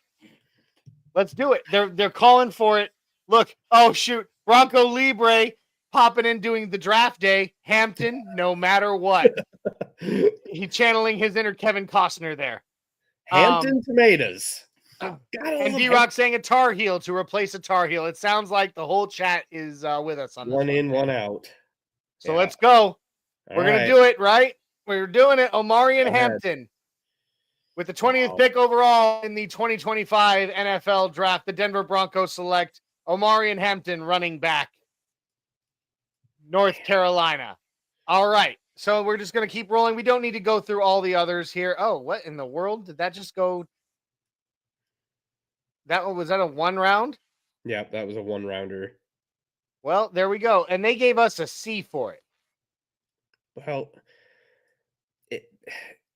Let's do it. They're calling for it. Look, oh shoot, Bronco Libre popping in doing the draft day. Hampton, no matter what. He channeling his inner Kevin Costner there. Hampton tomatoes. And D-Rock saying a Tar Heel to replace a Tar Heel. It sounds like the whole chat is with us on this one in, one out. So let's go. We're going to do it, right? We're doing it. Omari and Hampton. With the 20th pick overall in the 2025 NFL draft, the Denver Broncos select Omari and Hampton, running back, North Carolina. All right. So we're just going to keep rolling. We don't need to go through all the others here. Oh, what in the world? Did that just go? Was that a 1 round? Yeah, that was a 1-rounder. Well, there we go. And they gave us a C for it. Well,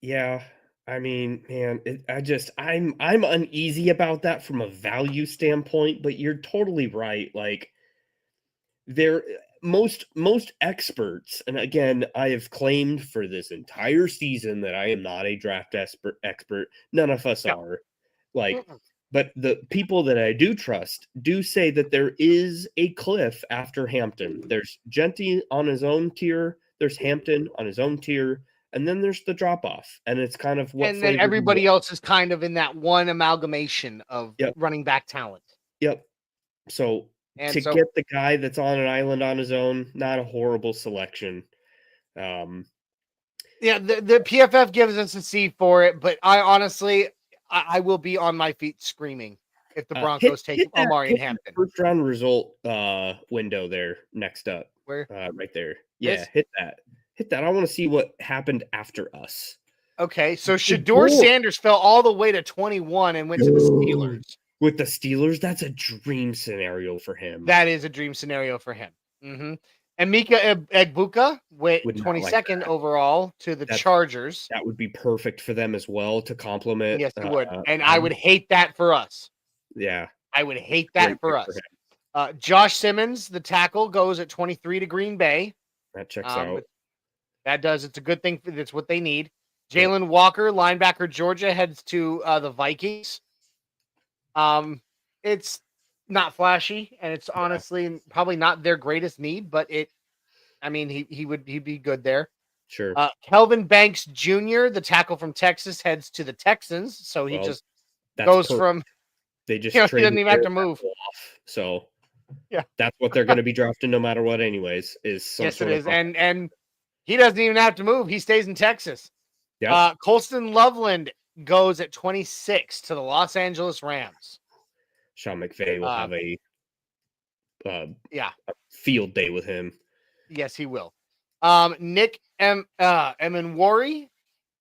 yeah. I mean, man, I'm uneasy about that from a value standpoint, but you're totally right. Like, most experts, and again, I have claimed for this entire season that I am not a draft expert. None of us are. Like, but the people that I do trust do say that there is a cliff after Hampton. There's Genty on his own tier. There's Hampton on his own tier. And then there's the drop off. And it's kind of what. And then everybody else is kind of in that one amalgamation of running back talent. Yep. So get the guy that's on an island on his own, not a horrible selection. Yeah, the PFF gives us a C for it, but I honestly, I will be on my feet screaming if the Broncos take Omari and Hampton. First round result window there next up. Where? Right there. Yeah, hit that. Hit that. I want to see what happened after us. Okay, so Shedeur Sanders fell all the way to 21 and went to the Steelers. With the Steelers, that's a dream scenario for him. That is a dream scenario for him. Mm-hmm. And Mika Egbuka went 22nd overall to the Chargers. That would be perfect for them as well to complement. Yes, it would. And I would hate that for us. Yeah. I would hate that for us. Josh Simmons, the tackle, goes at 23 to Green Bay. That checks out. That does. It's a good thing. That's what they need. Jalen Walker, linebacker, Georgia, heads to the Vikings. It's not flashy, and it's honestly probably not their greatest need, but he'd be good there. Sure. Kelvin Banks Jr., the tackle from Texas, heads to the Texans. So he just goes from. They just he doesn't even have to move. So yeah, that's what they're going to be drafting no matter what, anyways. Yes, it is, and he doesn't even have to move. He stays in Texas. Yeah. Colston Loveland goes at 26 to the Los Angeles Rams. Sean McVay will have a field day with him. Yes, he will. Nick Emenwari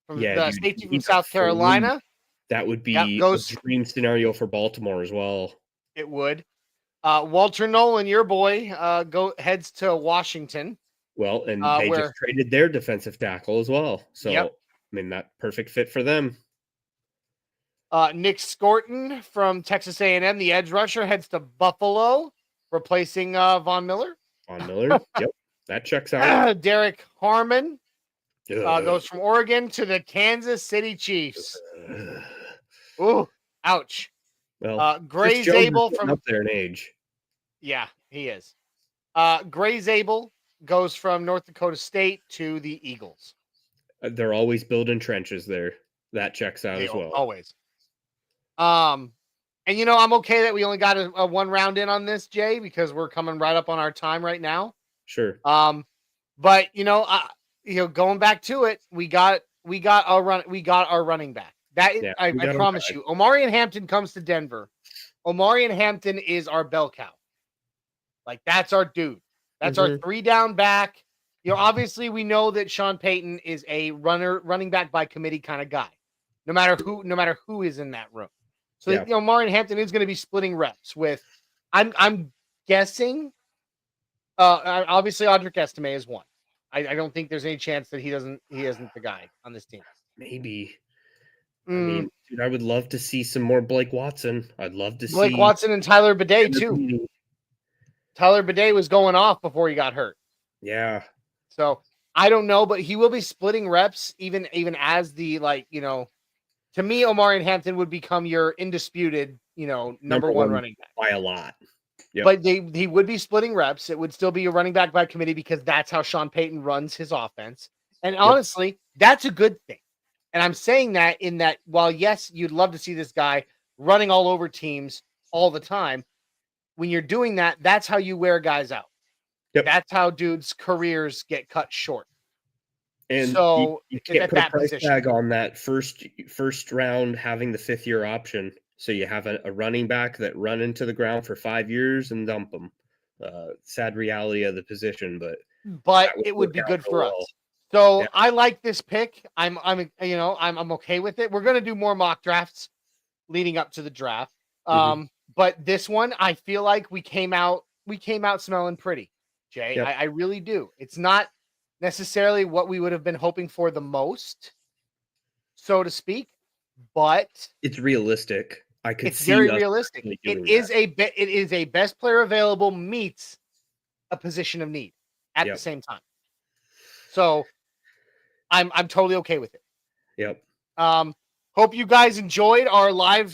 from the safety from South Carolina. That would be a dream scenario for Baltimore as well. It would. Walter Nolan, your boy, heads to Washington. Well, and they just traded their defensive tackle as well. So, I mean, that perfect fit for them. Nick Scorton from Texas A&M, the edge rusher, heads to Buffalo, replacing Von Miller. Von Miller, yep, that checks out. Derek Harmon goes from Oregon to the Kansas City Chiefs. Ooh, ouch. Well, Gray Zabel from up there in age. Yeah, he is. Gray Zabel goes from North Dakota State to the Eagles. They're always building trenches there. That checks out as well. Always. And I'm okay that we only got a 1 round in on this, Jay, because we're coming right up on our time right now. Sure. But going back to it, we got our running back. I promise you, Omarion Hampton comes to Denver. Omarion Hampton is our bell cow. Like, that's our dude. That's our 3-down back. Obviously we know that Sean Payton is a running back by committee kind of guy, no matter who is in that room. So, Omarion Hampton is going to be splitting reps with, I'm guessing, obviously Audric Estime is one. I don't think there's any chance that he isn't the guy on this team. Maybe. I mean, dude, I would love to see some more Blake Watson. I'd love to see Blake Watson and Tyler Bidet too. Tyler Bidet was going off before he got hurt. Yeah. So I don't know, but he will be splitting reps even as the, to me, Omarion Hampton would become your indisputed, number one running back by a lot. Yep. But he would be splitting reps. It would still be a running back by committee because that's how Sean Payton runs his offense. And honestly, that's a good thing. And I'm saying that in that, while yes, you'd love to see this guy running all over teams all the time, when you're doing that, that's how you wear guys out. Yep. That's how dudes' careers get cut short. And so you can't put a price tag on that first round having the 5th-year option. So you have a running back that run into the ground for 5 years and dump them. Sad reality of the position, but it would be good for us. So I like this pick. I'm okay with it. We're going to do more mock drafts leading up to the draft. But this one, I feel like we came out smelling pretty, Jay. Yep. I really do. It's not necessarily what we would have been hoping for the most, so to speak, but it's realistic. It's very realistic. It is a best player available meets a position of need at the same time. So I'm totally okay with it. Yep. Hope you guys enjoyed our live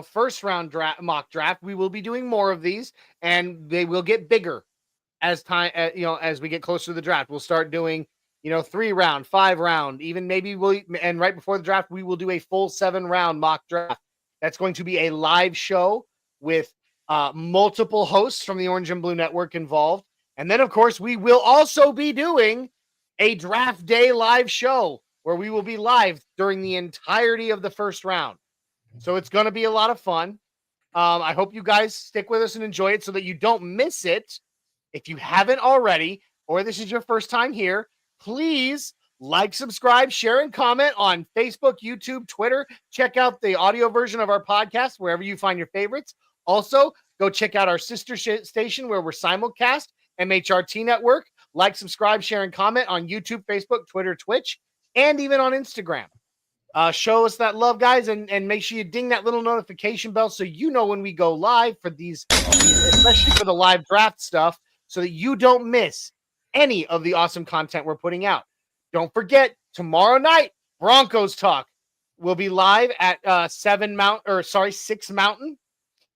first round mock draft. We will be doing more of these, and they will get bigger as time as we get closer to the draft. We'll start doing 3-round, 5-round, even maybe and right before the draft we will do a full 7-round mock draft. That's going to be a live show with multiple hosts from the Orange and Blue Network involved. And then, of course, we will also be doing a draft day live show where we will be live during the entirety of the first round. So it's going to be a lot of fun. I hope you guys stick with us and enjoy it so that you don't miss it. If you haven't already, or this is your first time here, please like, subscribe, share, and comment on Facebook, YouTube, Twitter. Check out the audio version of our podcast wherever you find your favorites. Also, go check out our sister station where we're simulcast, MHRT Network. Like, subscribe, share, and comment on YouTube, Facebook, Twitter, Twitch, and even on Instagram. Show us that love, guys, and make sure you ding that little notification bell so you know when we go live for these, especially for the live draft stuff, so that you don't miss any of the awesome content we're putting out. Don't forget, tomorrow night, Broncos Talk will be live at 6 Mountain.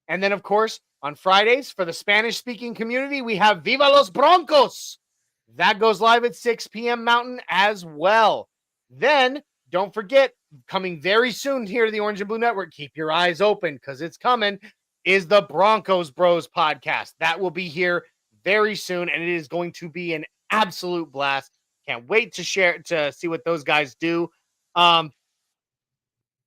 And then, of course, on Fridays, for the Spanish-speaking community, we have Viva los Broncos. That goes live at 6 p.m. Mountain as well. Then, don't forget, coming very soon here to the Orange and Blue Network, keep your eyes open because it's coming, is the Broncos Bros podcast. That will be here very soon, and it is going to be an absolute blast. Can't wait to see what those guys do.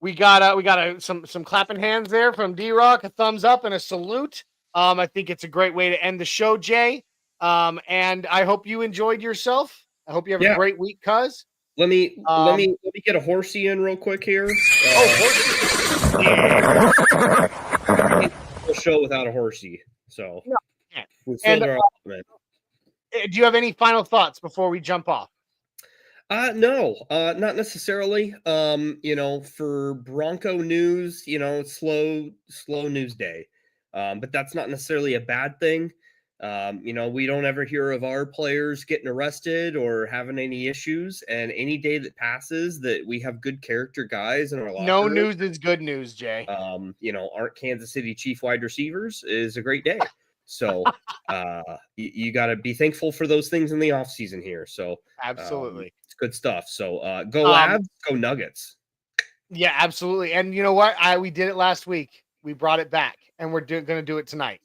We got some clapping hands there from D-Rock, a thumbs up and a salute. I think it's a great way to end the show, Jay. And I hope you enjoyed yourself. I hope you have a great week, cuz. Let me get a horsey in real quick here. Horsey. Yeah. We'll show without a horsey. So we filled our element. Do you have any final thoughts before we jump off? No, not necessarily. For Bronco news, slow news day. But that's not necessarily a bad thing. We don't ever hear of our players getting arrested or having any issues. And any day that passes that we have good character guys in our locker room, news is good news, Jay. Aren't Kansas City Chief wide receivers is a great day. So you got to be thankful for those things in the off season here. So Absolutely. it's good stuff. So go Avs, go Nuggets. Yeah, absolutely. And you know what? We did it last week. We brought it back, and we're going to do it tonight.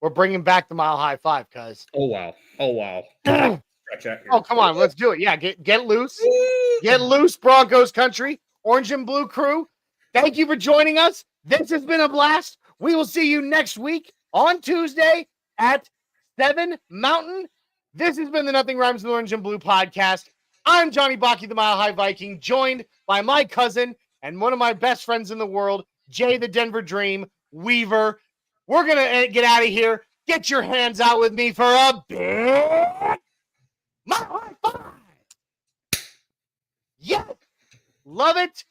We're bringing back the Mile High Five, cuz. Oh wow. Oh, come on, let's do it. Yeah, get loose. Get loose, Broncos Country, Orange and Blue crew. Thank you for joining us. This has been a blast. We will see you next week on Tuesday at 7 Mountain. This has been the Nothing Rhymes with Orange and Blue podcast. I'm Johnny Baki, the Mile High Viking, joined by my cousin and one of my best friends in the world, Jay the Denver Dream Weaver. We're going to get out of here. Get your hands out with me for a big Mile High Five. Yes. Love it.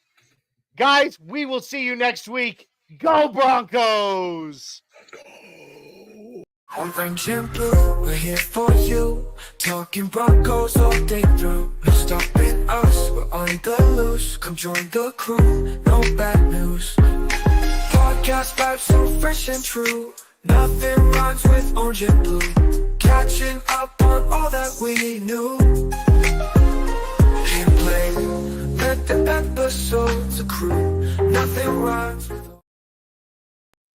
Guys, we will see you next week. Go Broncos! Orange and blue, we're here for you. Talking Broncos all day through. No stopping us, we're on the loose. Come join the crew, no bad news. Podcast vibes so fresh and true. Nothing rhymes with orange and blue. Catching up on all that we knew. Hit play, let the episodes accrue. Nothing rhymes with